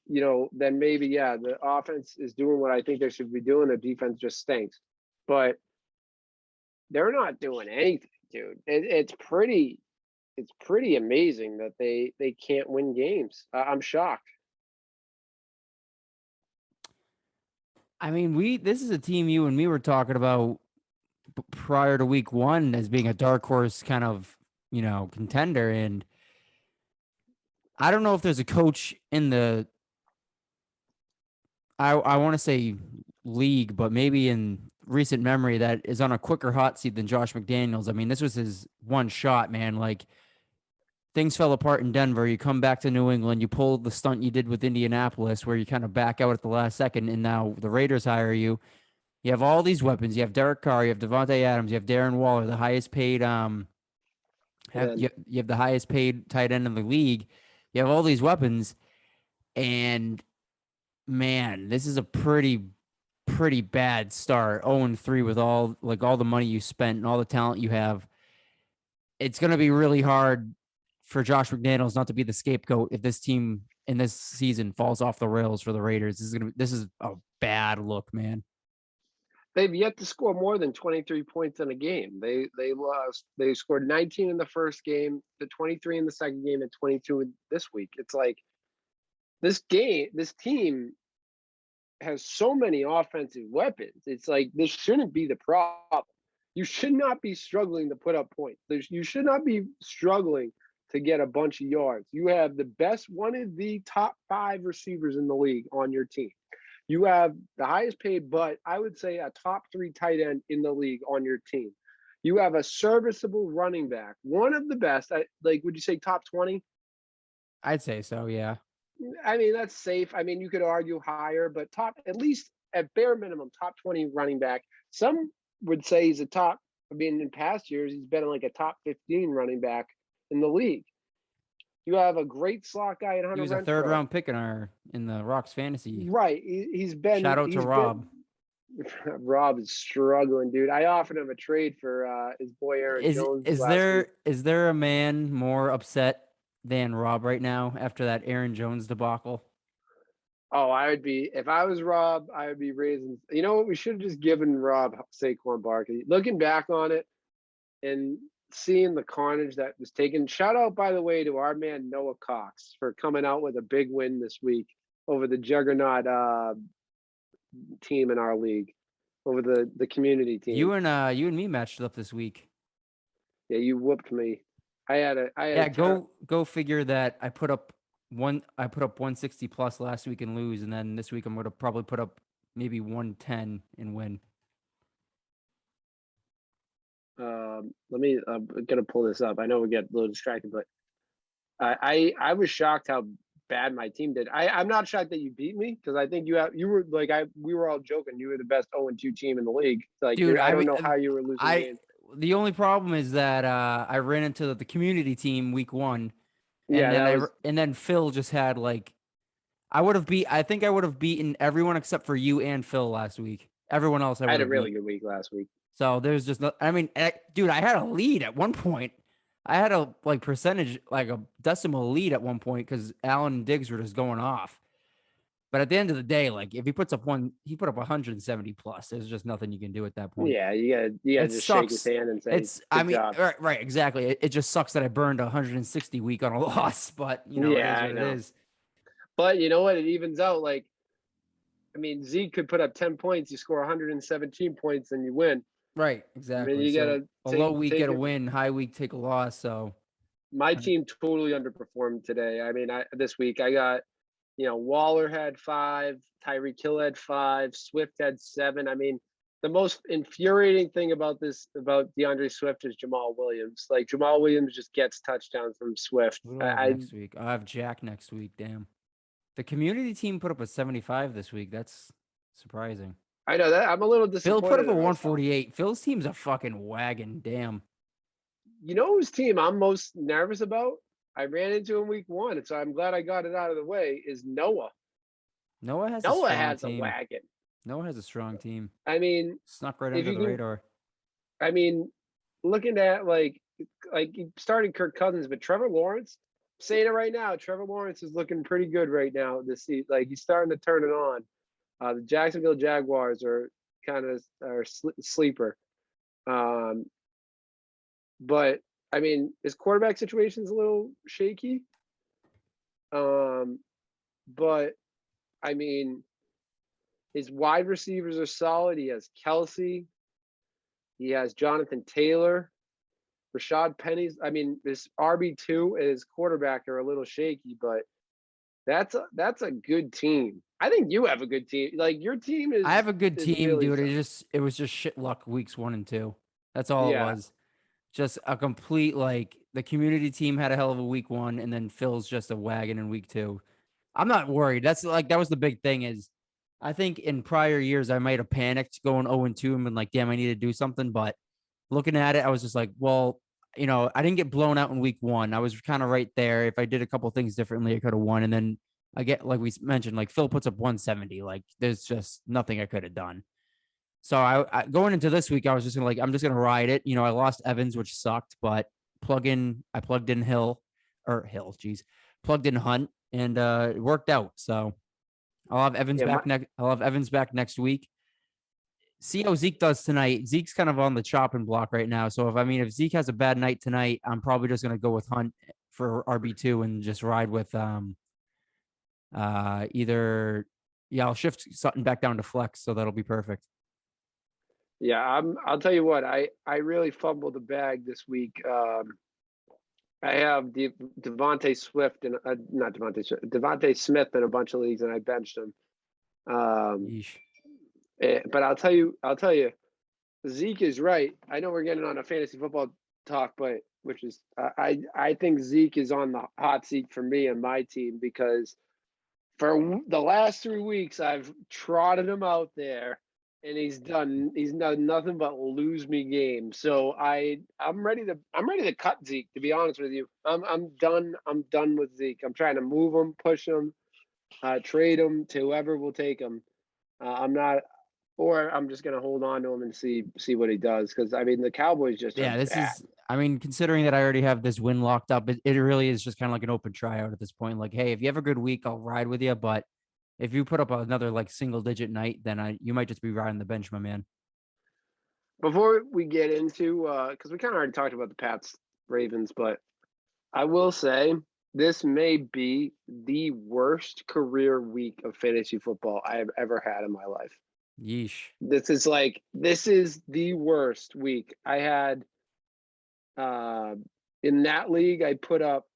then maybe, yeah, the offense is doing what I think they should be doing. The defense just stinks. But they're not doing anything, dude. It's pretty amazing that they can't win games. I'm shocked. I mean, this is a team you and me were talking about prior to week 1 as being a dark horse kind of, contender. And I don't know if there's a coach in the, I want to say league, but maybe in recent memory that is on a quicker hot seat than Josh McDaniels. I mean, this was his one shot, man. Like, things fell apart in Denver. You come back to New England, you pull the stunt you did with Indianapolis where you kind of back out at the last second, and now the Raiders hire you. You have all these weapons. You have Derek Carr, you have Devontae Adams, you have Darren Waller, the highest paid you have the highest paid tight end in the league. You have all these weapons, and man, this is a pretty bad start. 0-3 with all the money you spent and all the talent you have. It's going to be really hard for Josh McDaniels not to be the scapegoat if this team in this season falls off the rails for the Raiders. This is a bad look, man. They've yet to score more than 23 points in a game. They lost. They scored 19 in the first game, the 23 in the second game, and 22 this week. It's like this team has so many offensive weapons. It's like this shouldn't be the problem. You should not be struggling to put up points. You should not be struggling to get a bunch of yards. You have one of the top 5 receivers in the league on your team. You have the highest paid, but I would say a top 3 tight end in the league on your team. You have a serviceable running back, one of the best. Would you say top 20? I'd say so, yeah. I mean, that's safe. I mean, you could argue higher, but at least at bare minimum, top 20 running back. Some would say he's a top. I mean, in past years, he's been like a top 15 running back in the league. You have a great slot guy at Hunter. He was a third-round pick in the Rocks fantasy. Right. He's been. Shout out to Rob. Rob is struggling, dude. I offered him a trade for his boy Aaron Jones. Is there a man more upset than Rob right now after that Aaron Jones debacle? Oh, I would be. If I was Rob, I would be raising. You know what? We should have just given Rob Saquon Barkley. Looking back on it and seeing the carnage that was taken. Shout out, by the way, to our man Noah Cox for coming out with a big win this week over the juggernaut team in our league, over the community team. You and me matched up this week. Yeah, you whooped me. Go figure that. I put up 160 plus last week and lose, and then this week I'm going to probably put up maybe 110 and win. I'm gonna pull this up. I know we get a little distracted, but I was shocked how bad my team did. I'm not shocked that you beat me because I think we were all joking. You were the best 0-2 team in the league. Like, dude, I don't know how you were losing games. The only problem is that I ran into the community team week 1, and then Phil just had I think I would have beaten everyone except for you and Phil last week. Everyone else I had a really good week last week. So there's just no, I mean, dude, I had a lead at one point. I had a percentage, a decimal lead at one point because Allen and Diggs were just going off. But at the end of the day, if he put up 170 plus. There's just nothing you can do at that point. Yeah, you gotta just shake his hand and say, job. Right, exactly. It just sucks that I burned 160 week on a loss, but it is what it is. But you know what? It evens out. Zeke could put up 10 points, you score 117 points, and you win. Right, I exactly. mean, you So gotta a low week, take get a it. win. High week, take a loss. So My uh, team totally underperformed today. I mean, this week I got, Waller had 5, Tyreek Hill had 5, Swift had 7. I mean, the most infuriating thing about DeAndre Swift is Jamal Williams. Like Jamal Williams just gets touchdowns from Swift. who do I have next week? I have Jack next week. Damn. The community team put up a 75 this week. That's surprising. I know that I'm a little Phil put up disappointed a in myself. 148. Phil's team's a fucking wagon. Damn. You know whose team I'm most nervous about? I ran into in week 1, and so I'm glad I got it out of the way. Is Noah? Noah has a Noah strong has a team. wagon. Noah has a strong team. I mean, Snuck right if under you the can, radar. I mean, looking at like he started Kirk Cousins, but Trevor Lawrence, I'm saying it right now, Trevor Lawrence is looking pretty good right now this season. Like he's starting to turn it on. The Jacksonville Jaguars are kind of sleeper. But I mean, his quarterback situation's a little shaky. But I mean, his wide receivers are solid. He has Kelsey. He has Jonathan Taylor. Rashad Penny's. I mean, his RB2 and his quarterback are a little shaky, but that's a good team. I think you have a good team. Like your team is. I have a good is team, really dude. solid. It was just shit luck weeks 1 and 2. That's all it Yeah. was. Just a complete like the community team had a hell of a week 1, and then Phil's just a wagon in week 2. I'm not worried. That's like that was the big thing is I think in prior years I might have panicked going 0 and 2 and been like, damn, I need to do something. But looking at it, I was just like, well, I didn't get blown out in week 1. I was kind of right there. If I did a couple things differently, I could have won. And then I get like we mentioned, like Phil puts up 170. Like there's just nothing I could have done. So I going into this week, I was just gonna I'm just gonna ride it. I lost Evans, which sucked, but I plugged in plugged in Hunt, and it worked out. So I'll have Evans Yeah, back next. I'll have Evans back next week. See how Zeke does tonight. Zeke's kind of on the chopping block right now. So if Zeke has a bad night tonight, I'm probably just gonna go with Hunt for RB2 and just ride with either I'll shift Sutton back down to flex, so that'll be perfect. Yeah, I'll tell you what. I really fumbled the bag this week. I have Devontae Swift and not Devontae Swift, Devontae Smith in a bunch of leagues, and I benched him. But I'll tell you, Zeke is right. I know we're getting on a fantasy football talk, but I think Zeke is on the hot seat for me and my team because for the last 3 weeks I've trotted him out there. And he's done nothing but lose me games. So I'm ready to cut Zeke, to be honest with you. I'm done with Zeke. I'm trying to move him, push him, trade him to whoever will take him. I'm just gonna hold on to him and see what he does. Because I mean the Cowboys just are bad. Considering that I already have this win locked up, it really is just kind of like an open tryout at this point. Like, hey, if you have a good week, I'll ride with you, but if you put up another like single digit night, then you might just be riding the bench, my man. Before we get into, because we kind of already talked about the Pats Ravens, but I will say this may be the worst career week of fantasy football I have ever had in my life. Yeesh. This is the worst week I had. In that league, I put up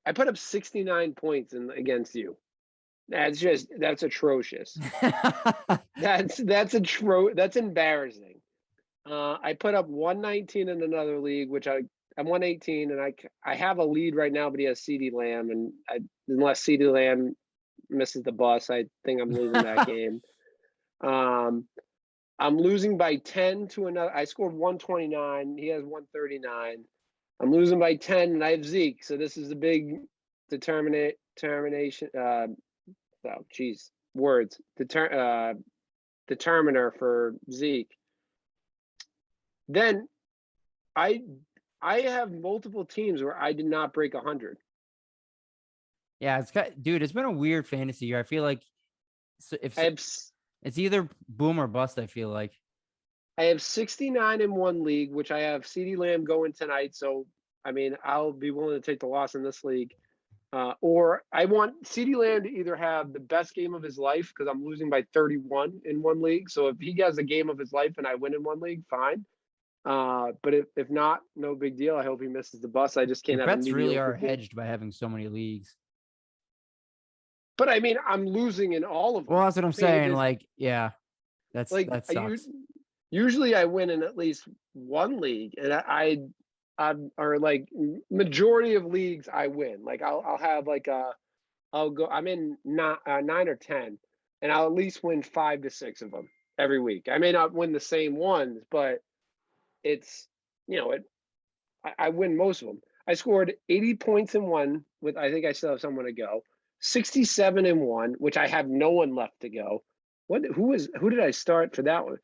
69 points against you. That's atrocious. That's embarrassing. I put up 119 in another league, which I'm 118, and I have a lead right now, but he has CeeDee Lamb, and unless CeeDee Lamb misses the bus, I think I'm losing that game. I'm losing by 10 to another. I scored 129. He has 139. I'm losing by 10, and I have Zeke. So this is the big determination. Determiner for Zeke. Then I have multiple teams where I did not break 100. Yeah, it's been a weird fantasy year. I feel like it's either boom or bust. I feel like I have 69 in one league, which I have CeeDee Lamb going tonight. So I mean, I'll be willing to take the loss in this league. Or I want CeeDee Lamb to either have the best game of his life because I'm losing by 31 in one league. So if he has a game of his life and I win in one league, fine. But if not, no big deal. I hope he misses the bus. I just can't Your have a bets really mediocre are game. hedged by having so many leagues. But I mean, I'm losing in all of them. Well, that's what I'm I mean, saying. it's Like, yeah, that sucks. Usually I win in at least one league, and or like majority of leagues I win. Like I'll have like I'm in 9 or 10, and I'll at least win 5 to 6 of them every week. I may not win the same ones, but it's I win most of them. I scored 80 points in one with I think I still have someone to go. 67 in one, which I have no one left to go. Who did I start for that one?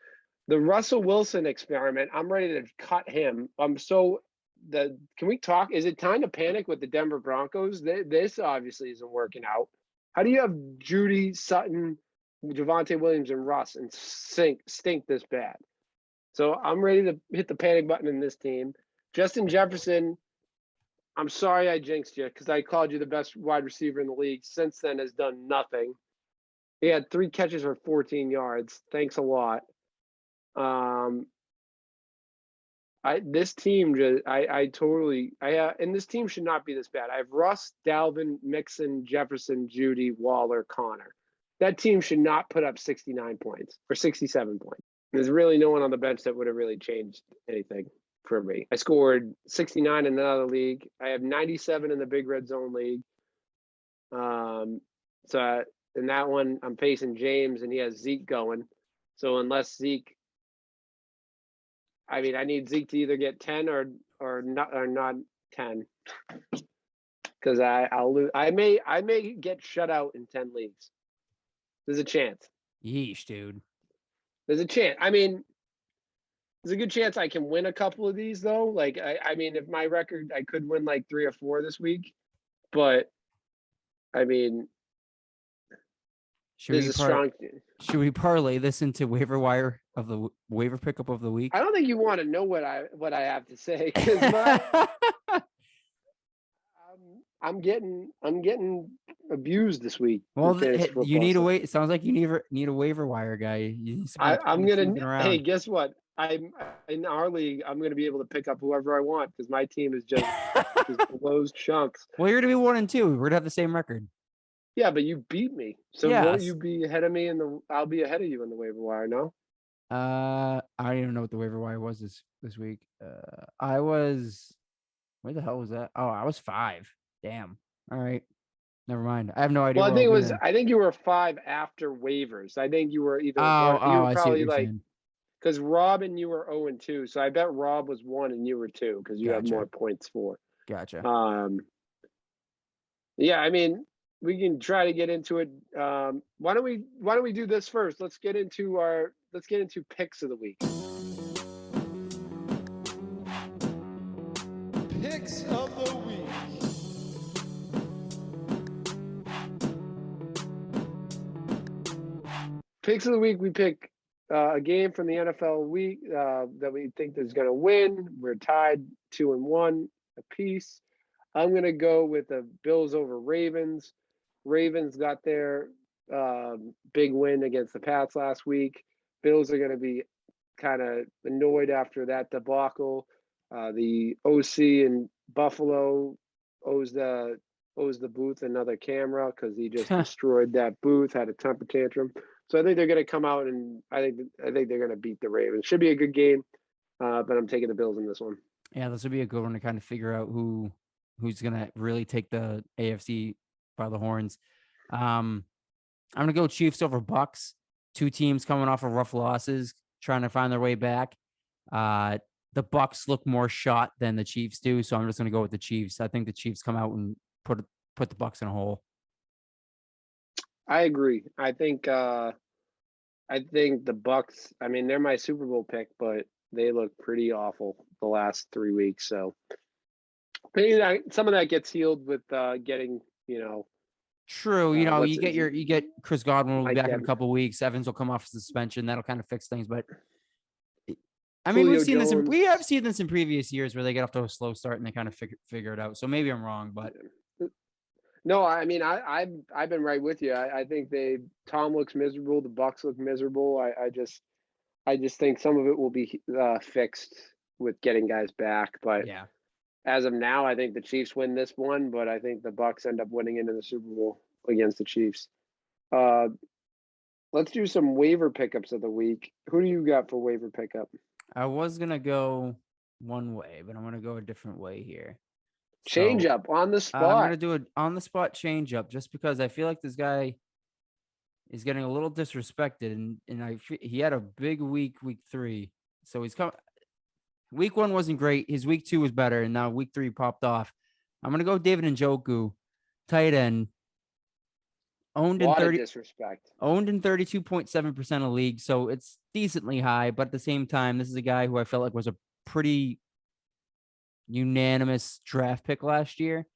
The Russell Wilson experiment. I'm ready to cut him. Can we talk? Is it time to panic with the Denver Broncos? This obviously isn't working out. How do you have Judy, Sutton, Javonte Williams, and Russ and stink this bad? So I'm ready to hit the panic button in this team. Justin Jefferson, I'm sorry I jinxed you because I called you the best wide receiver in the league. Since then, has done nothing. He had 3 catches for 14 yards. Thanks a lot. And this team should not be this bad. I have Russ, Dalvin, Mixon, Jefferson, Judy, Waller, Connor. That team should not put up 69 points or 67 points. There's really no one on the bench that would have really changed anything for me. I scored 69 in another league. I have 97 in the Big Red Zone league. So in that one, I'm facing James, and he has Zeke going. So unless Zeke, I need Zeke to either get 10 or not 10, because I'll lose. I may get shut out in 10 leagues. There's a chance. Yeesh, dude. There's a chance. There's a good chance I can win a couple of these though. Like if my record, I could win like 3 or 4 this week, but should we parlay this into waiver wire of the waiver pickup of the week? I don't think you want to know what I have to say because I'm getting abused this week. Well, you need a wait. It sounds like you need a waiver wire guy. Hey, guess what? I'm in our league. I'm gonna be able to pick up whoever I want because my team is just blows chunks. Well, you're gonna be 1 and 2. We're gonna have the same record. Yeah, but you beat me, so won't you be ahead of me? I'll be ahead of you in the waiver wire. No. I don't even know what the waiver wire was this week. I was. Where the hell was that? Oh, I was 5. Damn. All right. Never mind. I have no idea. Well, I think you were 5 after waivers. I think you were either. You were probably like. Because Rob and you were 0 and 2, so I bet Rob was 1 and you were 2 because you have more points for. Gotcha. Yeah, we can try to get into it. Why don't we do this first? Let's get into picks of the week. Picks of the week. Picks of the week. We pick a game from the NFL week that we think is going to win. We're tied 2-1 apiece. I'm going to go with the Bills over Ravens. Ravens got their big win against the Pats last week. Bills are going to be kind of annoyed after that debacle. The OC in Buffalo owes the booth another camera because he just destroyed that booth, had a temper tantrum. So I think they're going to come out and I think they're going to beat the Ravens. Should be a good game, but I'm taking the Bills in this one. Yeah, this will be a good one to kind of figure out who's going to really take the AFC by the horns. I'm going to go Chiefs over Bucks. 2 teams coming off of rough losses, trying to find their way back. The Bucks look more shot than the Chiefs do, so I'm just going to go with the Chiefs. I think the Chiefs come out and put the Bucks in a hole. I agree. I think the Bucks. They're my Super Bowl pick, but they look pretty awful the last 3 weeks. So maybe some of that gets healed with getting. True. You get Chris Godwin will be back in a couple of weeks. Evans will come off suspension. That'll kind of fix things. But we've seen this. We have seen this in previous years where they get off to a slow start and they kind of figure it out. So maybe I'm wrong, but No, I mean I've been right with you. I think Tom looks miserable. The Bucks look miserable. I just think some of it will be fixed with getting guys back. But Yeah. as of now, I think the Chiefs win this one. But I think the Bucks end up winning into the Super Bowl against the Chiefs. Let's do some waiver pickups of the week. Who do you got for waiver pickup? I was gonna go one way, but I'm gonna go a different way here. Change So, up on the I'm spot. gonna do an on the spot change up just because I feel like this guy is getting a little disrespected, and he had a big week 3, so he's come. Week 1 wasn't great. His week 2 was better, and now week 3 popped off. I'm gonna go David Njoku, tight end, owned A in lot of 30, disrespect. owned in 32.7% of league, so it's decently high. But at the same time, this is a guy who I felt like was a pretty unanimous draft pick last year.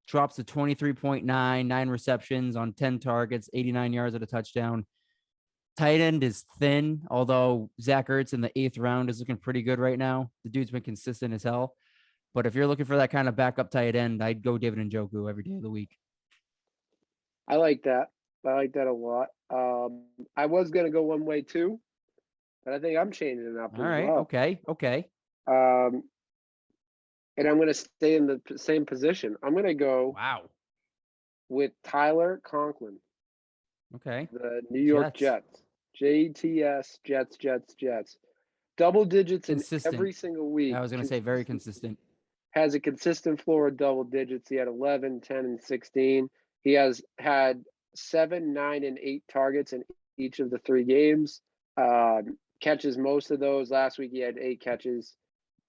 Drops to 23.9, 9 receptions on 10 targets, 89 yards at a touchdown. Tight end is thin, although Zach Ertz in the 8th round is looking pretty good right now. The dude's been consistent as hell. But if you're looking for that kind of backup tight end, I'd go David Njoku every day of the week. I like that. I like that a lot. I was gonna go one way too, but I think I'm changing it up All as right. well. Okay. And I'm gonna stay in the same position. I'm gonna go Wow. with Tyler Conklin, Okay. the New York Jets. Jets. Jets. Double digits in Consistent. every single week. I was going to say very consistent. Has a consistent floor of double digits. He had 11, 10, and 16. He has had 7, 9, and 8 targets in each of the 3 games. Catches most of those. Last week he had 8 catches,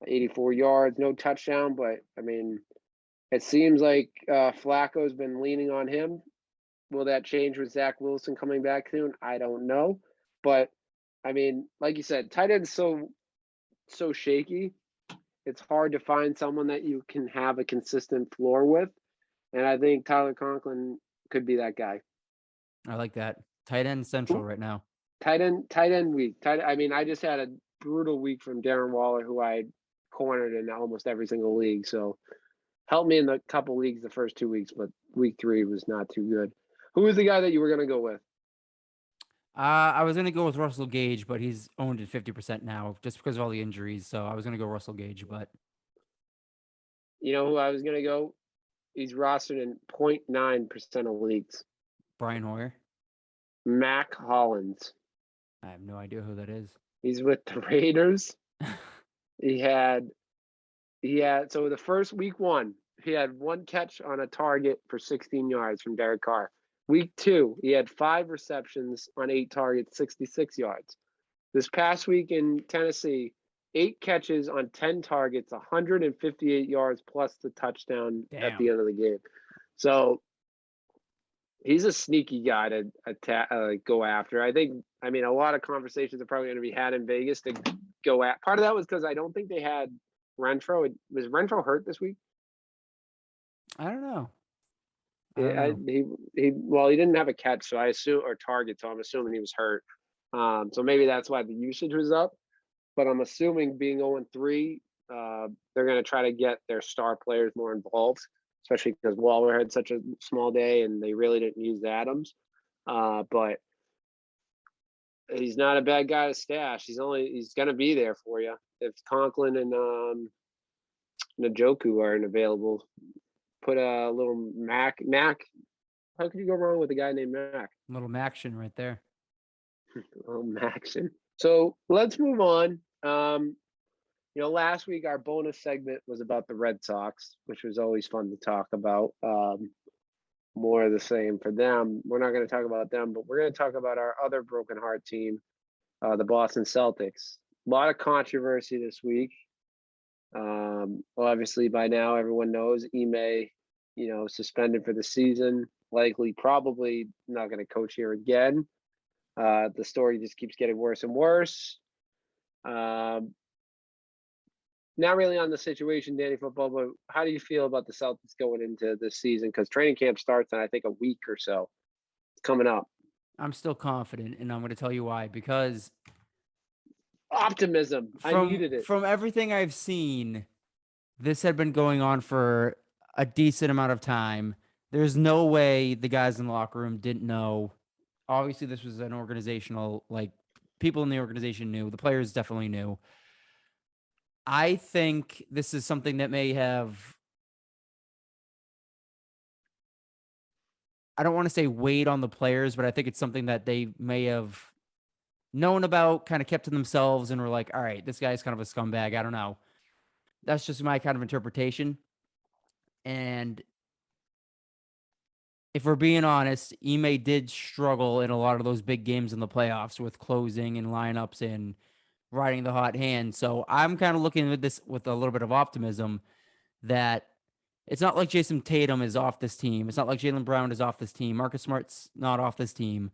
84 yards, no touchdown. But, I mean, it seems like Flacco's been leaning on him. Will that change with Zach Wilson coming back soon? I don't know. But, I mean, like you said, tight end's so shaky. It's hard to find someone that you can have a consistent floor with. And I think Tyler Conklin could be that guy. I like that. Tight end central right now. Tight end week. I mean, I just had a brutal week from Darren Waller, who I cornered in almost every single league. So helped me in the couple leagues the first 2 weeks, but week 3 was not too good. Who was the guy that you were going to go with? I was going to go with Russell Gage, but he's owned at 50% now just because of all the injuries. So I was going to go Russell Gage, but you know who I was going to go? He's rostered in 0.9% of leagues. Brian Hoyer. Mac Hollins. I have no idea who that is. He's with the Raiders. He had so the first week 1, he had 1 catch on a target for 16 yards from Derek Carr. Week 2, he had 5 receptions on 8 targets, 66 yards. This past week in Tennessee, 8 catches on 10 targets, 158 yards plus the touchdown at the end of the game. So he's a sneaky guy to go after. I mean, a lot of conversations are probably going to be had in Vegas to go at. Part of that was because I don't think they had Renfro. Was Renfro hurt this week? I don't know. He didn't have a catch, so I assume, or target, so I'm assuming he was hurt. So maybe that's why the usage was up. But I'm assuming being 0-3, they're going to try to get their star players more involved, especially because Waller had such a small day and they really didn't use Adams. But he's not a bad guy to stash. He's going to be there for you if Conklin and Njoku aren't available. Put a little Mac. How could you go wrong with a guy named Mac? Little Maction right there. Little Maction. So let's move on. Last week our bonus segment was about the Red Sox, which was always fun to talk about. More of the same for them. We're not going to talk about them, but we're going to talk about our other broken heart team, the Boston Celtics. A lot of controversy this week. Obviously, by now everyone knows Ime, suspended for the season. Likely, probably not going to coach here again. The story just keeps getting worse and worse. Not really on the situation, Danny Football, but how do you feel about the Celtics going into this season? Because training camp starts in, I think, a week or so. It's coming up. I'm still confident, and I'm going to tell you why. Because optimism. I needed it. From everything I've seen, this had been going on for a decent amount of time. There's no way the guys in the locker room didn't know. Obviously, this was an organizational, like, people in the organization knew. The players definitely knew. I think this is something that may have, I don't want to say weighed on the players, but I think it's something that they may have known about, kind of kept to themselves, and were like, all right, this guy's kind of a scumbag. I don't know. That's just my kind of interpretation. And if we're being honest, Ime did struggle in a lot of those big games in the playoffs with closing and lineups and riding the hot hand. So I'm kind of looking at this with a little bit of optimism that it's not like Jason Tatum is off this team. It's not like Jaylen Brown is off this team. Marcus Smart's not off this team.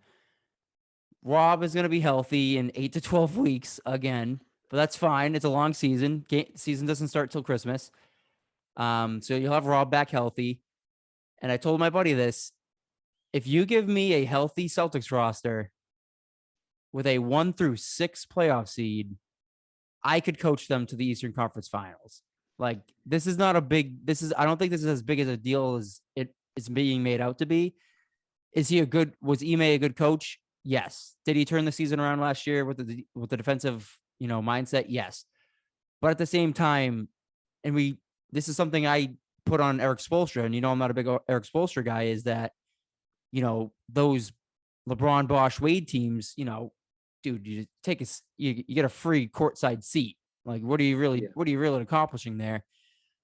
Rob is going to be healthy in 8 to 12 weeks again, but that's fine. It's a long season. Season doesn't start till Christmas. So you'll have Rob back healthy. And I told my buddy this, if you give me a healthy Celtics roster with a 1-6 playoff seed, I could coach them to the Eastern Conference Finals. Like, this is not a big, I don't think this is as big as a deal as it is being made out to be. Was Ime a good coach? Yes. Did he turn the season around last year with the defensive, mindset? Yes. But at the same time, this is something I put on Eric Spoelstra, and I'm not a big Eric Spoelstra guy, is that, those LeBron, Bosch, Wade teams, dude, you get a free courtside seat. Like, what are you really accomplishing there?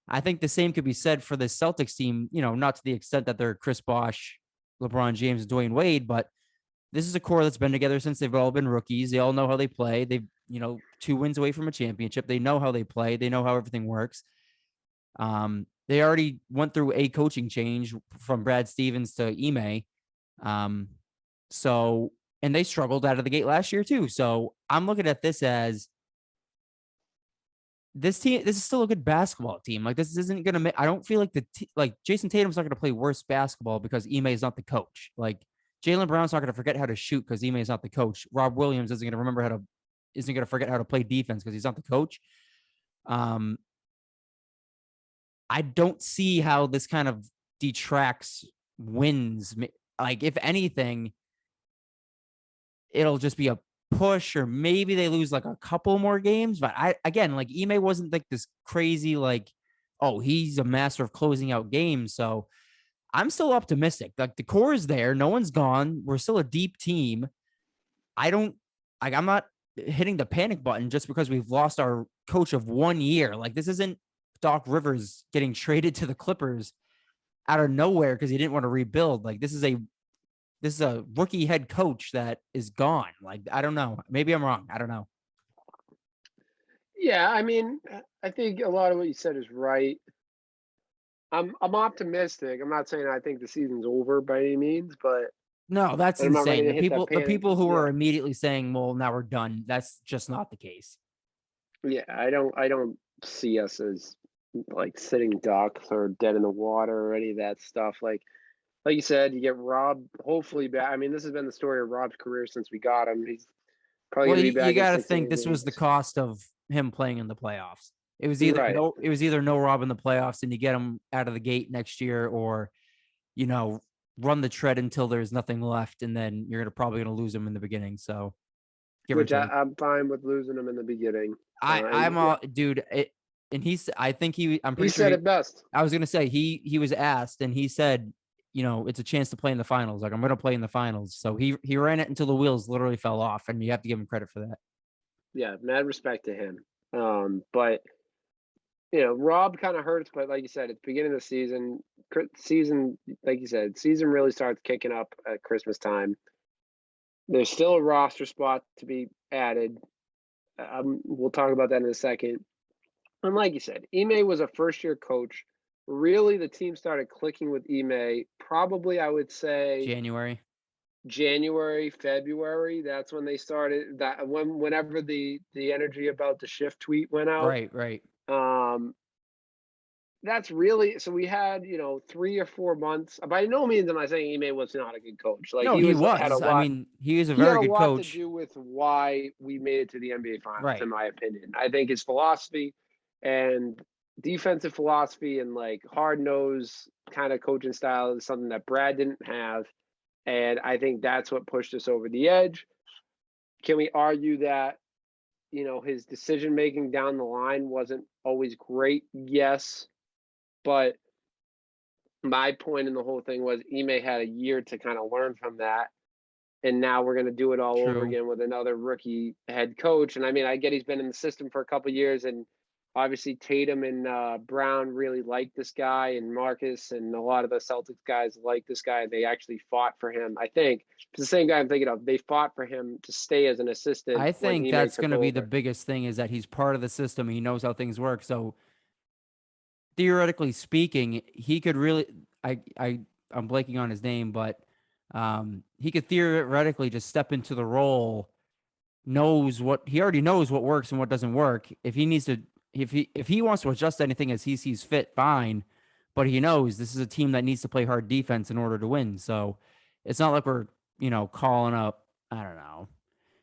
I think the same could be said for the Celtics team, not to the extent that they're Chris Bosh, LeBron James, and Dwayne Wade, but this is a core that's been together since they've all been rookies. They all know how they play. They've, 2 wins away from a championship. They know how they play. They know how everything works. They already went through a coaching change from Brad Stevens to Ime. And they struggled out of the gate last year too. So I'm looking at this as this is still a good basketball team. Like, this isn't going to, I don't feel like Jason Tatum's not going to play worse basketball because Ime is not the coach. Like, Jaylen Brown's not going to forget how to shoot because Ime is not the coach. Rob Williams isn't going to forget how to play defense because he's not the coach. I don't see how this kind of detracts wins. Like, if anything, it'll just be a push, or maybe they lose like a couple more games. But like, Ime wasn't like this crazy, like, oh, he's a master of closing out games. So I'm still optimistic. Like, the core is there. No one's gone. We're still a deep team. I'm not hitting the panic button just because we've lost our coach of 1 year. Like, this isn't Doc Rivers getting traded to the Clippers out of nowhere because he didn't want to rebuild. Like, this is a rookie head coach that is gone. Like, I don't know. Maybe I'm wrong. I don't know. Yeah, I mean, I think a lot of what you said is right. I'm optimistic. I'm not saying I think the season's over by any means, but no, that's I'm not ready insane. to hit that The panic. people who are immediately saying, well, now we're done, that's just not the case. Yeah, I don't see us as like sitting ducks or dead in the water or any of that stuff. Like you said, you get Rob hopefully back. I mean, this has been the story of Rob's career since we got him. He's probably going to be back. You got to in think this was the cost of him playing in the playoffs. It was either Right. no Rob in the playoffs and you get him out of the gate next year, or run the tread until there's nothing left, and then you're probably going to lose him in the beginning. So, I'm fine with losing him in the beginning. Dude. I think I'm pretty he sure said it best. I was going to say he was asked, and he said, it's a chance to play in the finals. Like, I'm going to play in the finals. So he ran it until the wheels literally fell off, and you have to give him credit for that. Yeah, mad respect to him. But Rob kind of hurts, but like you said, it's beginning of the season. Like you said, season really starts kicking up at Christmas time. There's still a roster spot to be added. We'll talk about that in a second. And like you said, Ime was a first-year coach. Really, the team started clicking with Ime probably, I would say, January, February. That's when they started. Whenever the energy about the shift tweet went out. Right. That's really, so we had 3 or 4 months. By no means am I saying Ime was not a good coach. Like, no, he was. Had a lot, I mean, he was a very good coach. He had a lot to do with why we made it to the NBA Finals, in my opinion. I think his philosophy and defensive philosophy and like hard-nosed kind of coaching style is something that Brad didn't have. And I think that's what pushed us over the edge. Can we argue that, his decision-making down the line wasn't always great? Yes. But my point in the whole thing was Ime had a year to kind of learn from that. And now we're going to do it all over True. again with another rookie head coach. And I mean, I get he's been in the system for a couple of years, and obviously Tatum and Brown really like this guy, and Marcus and a lot of the Celtics guys like this guy. They actually fought for him. I think it's the same guy I'm thinking of. They fought for him to stay as an assistant. I when think Ime that's took going to be the over. biggest thing, is that he's part of the system. He knows how things work. So theoretically speaking, he could really, I'm blanking on his name, but he could theoretically just step into the role, he already knows what works and what doesn't work. If he needs to, if he wants to adjust anything as he sees fit, fine. But he knows this is a team that needs to play hard defense in order to win. So it's not like we're, calling up, I don't know.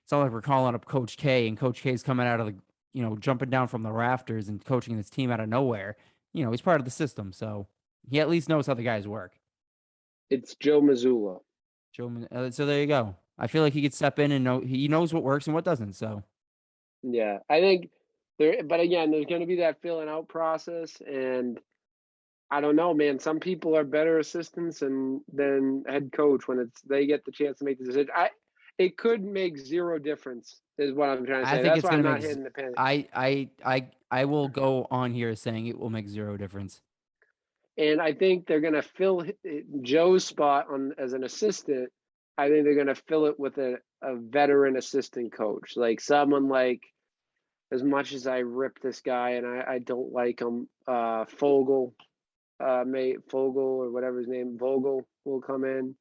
It's not like we're calling up Coach K and Coach K's coming out of the, jumping down from the rafters and coaching this team out of nowhere. He's part of the system. So he at least knows how the guys work. It's Joe Mazzulla. So there you go. I feel like he could step in and he knows what works and what doesn't. So Yeah, I think but again, there's going to be that filling out process, and I don't know, man. Some people are better assistants than head coach when they get the chance to make the decision. It could make zero difference, is what I'm trying to say. I think That's it's why I'm going to not make. hitting the panic. I will go on here saying it will make zero difference. And I think they're going to fill Joe's spot as an assistant. I think they're going to fill it with a veteran assistant coach, like someone like, as much as I rip this guy and I don't like him, Fogel or whatever his name, Vogel will come in.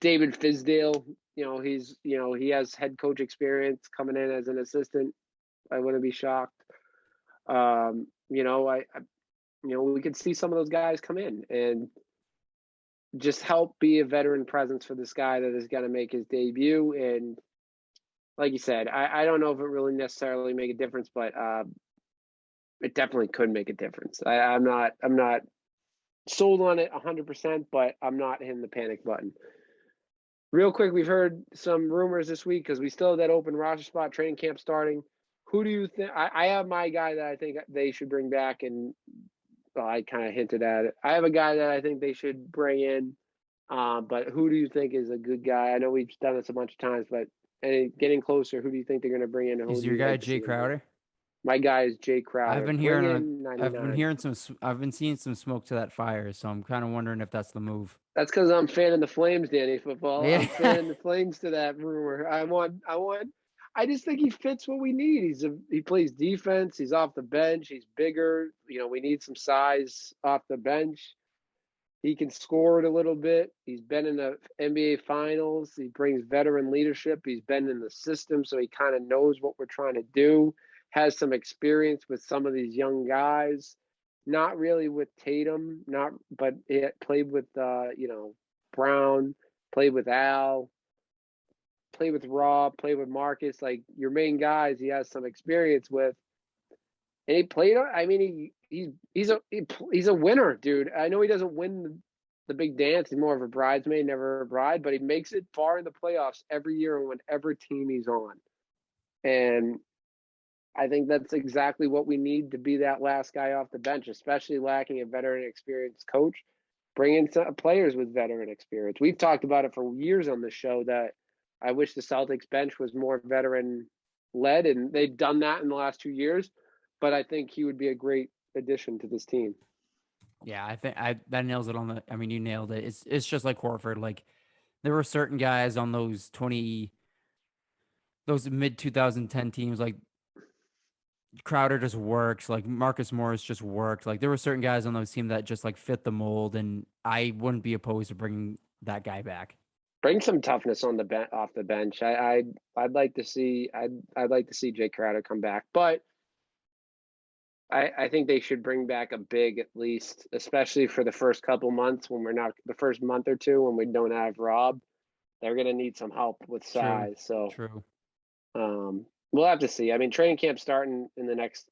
David Fizdale, he has head coach experience coming in as an assistant. I wouldn't be shocked. We could see some of those guys come in and just help be a veteran presence for this guy that is going to make his debut. And like you said, I don't know if it really necessarily make a difference, but it definitely could make a difference. I'm not sold on it 100%, but I'm not hitting the panic button. Real quick, we've heard some rumors this week because we still have that open roster spot, training camp starting. Who do you think? I have my guy that I think they should bring back, and I kind of hinted at it. I have a guy that I think they should bring in, but who do you think is a good guy? I know we've done this a bunch of times, but getting closer, who do you think they're going to bring in? Is your guy Jay Crowder? My guy is Jay Crowder. I've been seeing some smoke to that fire, so I'm kind of wondering if that's the move. That's because I'm fanning the Flames, Danny Football. Yeah. I'm fanning the Flames to that rumor. I just think he fits what we need. He plays defense. He's off the bench. He's bigger. We need some size off the bench. He can score it a little bit. He's been in the NBA Finals. He brings veteran leadership. He's been in the system, so he kind of knows what we're trying to do. Has some experience with some of these young guys. Not really with Tatum, but it played with Brown, played with Al, played with Rob, played with Marcus. Like your main guys, he has some experience with, and he played. I mean, he's a winner, dude. I know he doesn't win the big dance. He's more of a bridesmaid, never a bride, but he makes it far in the playoffs every year on whatever team he's on, and I think that's exactly what we need to be that last guy off the bench, especially lacking a veteran experienced coach. Bring in some players with veteran experience. We've talked about it for years on the show that I wish the Celtics bench was more veteran led, and they've done that in the last 2 years. But I think he would be a great addition to this team. Yeah, I think that nails it on the. I mean, you nailed it. It's just like Horford. Like there were certain guys on those mid 2010 teams, like Crowder just works. Like Marcus Morris just worked. Like there were certain guys on those teams that just like fit the mold, and I wouldn't be opposed to bringing that guy back. Bring some toughness on off the bench. I'd like to see Jay Crowder come back, but I think they should bring back a big at least, especially for the first couple months when we're not the first month or two when we don't have Rob. They're gonna need some help with size. True. We'll have to see. I mean, training camp's starting in the next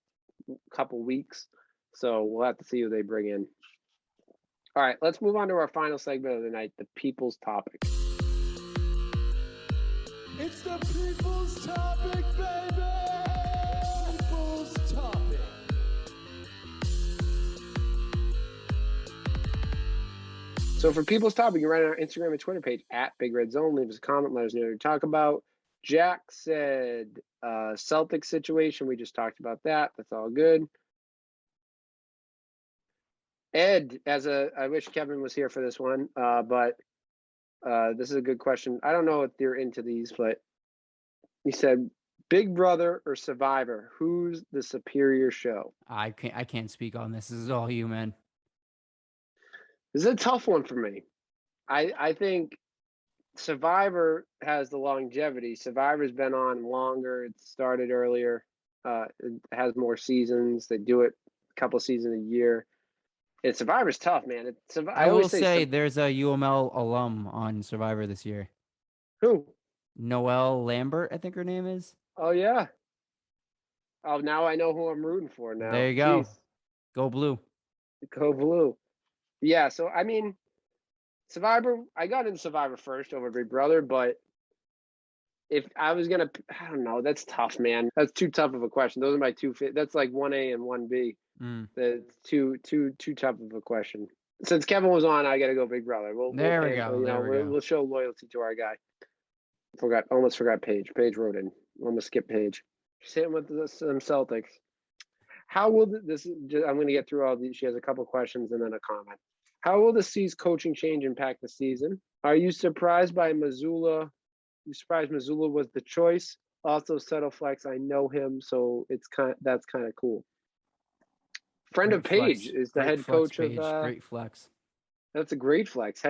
couple weeks, so we'll have to see who they bring in. All right, let's move on to our final segment of the night, the people's topic. It's the people's topic, baby! People's topic. So for people's topic, you can write on our Instagram and Twitter page at Big Red Zone. Leave us a comment. Let us know what you're talking about. Jack said Celtics situation. We just talked about that. That's all good. Ed, I wish Kevin was here for this one, but this is a good question. I don't know if you're into these, but he said, Big Brother or Survivor, who's the superior show? I can't speak on this. This is all you, man. This is a tough one for me. I think Survivor has the longevity. Survivor's been on longer. It started earlier. It has more seasons. They do it a couple seasons a year. And Survivor's tough, man. I will say there's a UML alum on Survivor this year. Who? Noelle Lambert, I think her name is. Oh, yeah. Oh, now I know who I'm rooting for now. There you go. Jeez. Go blue. Go blue. Yeah, so, I mean, Survivor, I got into Survivor first over Big Brother, but if I was going to, I don't know, that's tough, man. That's too tough of a question. Those are my two, that's like 1A and 1B. That's too tough of a question. Since Kevin was on, I got to go Big Brother. There we go. We'll show loyalty to our guy. Almost forgot Paige. Paige wrote in. Almost skipped Paige. She's hitting with some Celtics. How will this? I'm going to get through all these. She has a couple questions and then a comment. How will the C's coaching change impact the season? Are you surprised by Mazzulla? You surprised Mazzulla was the choice? Also, subtle flex. I know him, so that's kind of cool. Friend of Paige is the head coach of. Great flex. That's a great flex.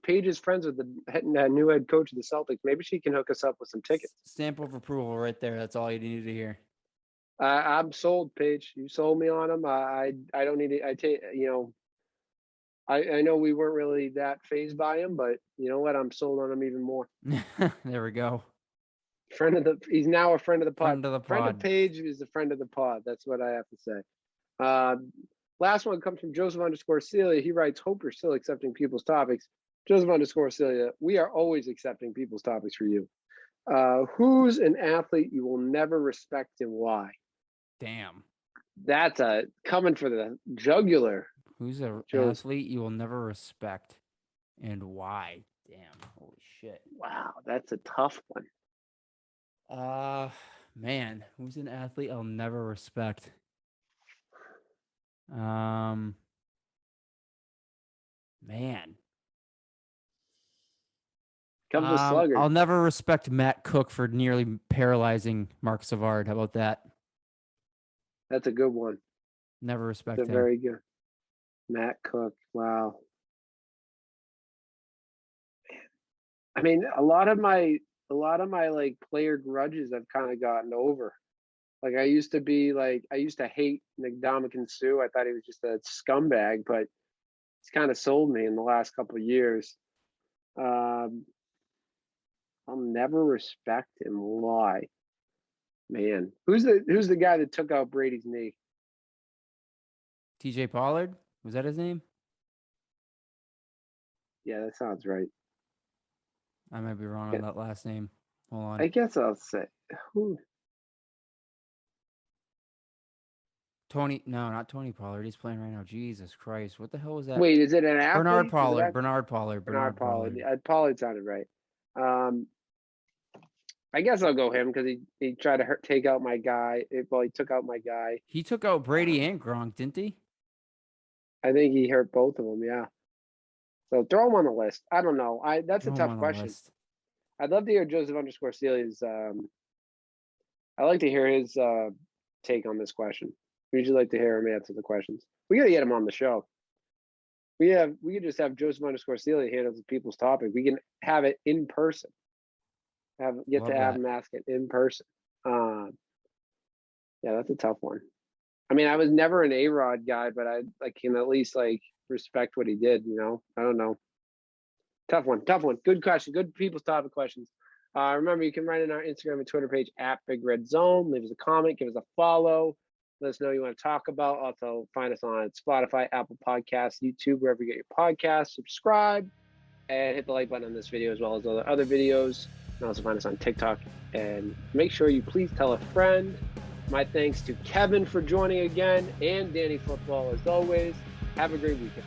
Paige is friends with the new head coach of the Celtics. Maybe she can hook us up with some tickets. Stamp of approval right there. That's all you need to hear. I'm sold, Paige. You sold me on him. I don't need it. I know we weren't really that fazed by him, but you know what? I'm sold on him even more. There we go. He's now a friend of the pod. Friend of the pod. Friend of Paige is a friend of the pod. That's what I have to say. Last one comes from Joseph_Celia. He writes, hope you're still accepting people's topics. Joseph_Celia, we are always accepting people's topics for you. Who's an athlete you will never respect and why? Damn. That's coming for the jugular. Who's an athlete you will never respect and why? Damn. Holy shit. Wow, that's a tough one. Man, who's an athlete I'll never respect? Man. Comes the slugger. I'll never respect Matt Cook for nearly paralyzing Mark Savard. How about that? That's a good one. Never respect That's him. Very good. Matt Cook. Wow. I mean, a lot of my like player grudges I've kind of gotten over. Like I used to hate Ndamukong Suh. I thought he was just a scumbag, but he's kind of sold me in the last couple of years. I'll never respect him. Why? Man, who's the guy that took out Brady's knee? TJ Pollard? Was that his name? Yeah, that sounds right. I might be wrong on that last name. Hold on. I guess I'll say who. No, not Tony Pollard. He's playing right now. Jesus Christ. What the hell was that? Wait, is it an athlete? Bernard Pollard. Bernard Pollard. Pollard sounded right. I guess I'll go him because he tried to take out my guy. He took out my guy. He took out Brady and Gronk, didn't he? I think he hurt both of them, yeah. So throw him on the list. I don't know. That's a tough question. I'd love to hear Joseph_Celia's. I'd like to hear his take on this question. We usually like to hear him answer the questions. We got to get him on the show. We could just have Joseph_Celia handle the people's topic. We can have it in person. Have him ask it in person. Yeah, that's a tough one. I mean, I was never an A-Rod guy, but I can at least respect what he did. You know, I don't know. Tough one. Good question. Good people's topic questions. Remember, you can write in our Instagram and Twitter page at Big Red Zone. Leave us a comment, give us a follow. Let us know what you want to talk about. Also, find us on Spotify, Apple Podcasts, YouTube, wherever you get your podcasts. Subscribe and hit the like button on this video as well as other videos. And also find us on TikTok. And make sure you please tell a friend. My thanks to Kevin for joining again and Danny Football as always. Have a great weekend.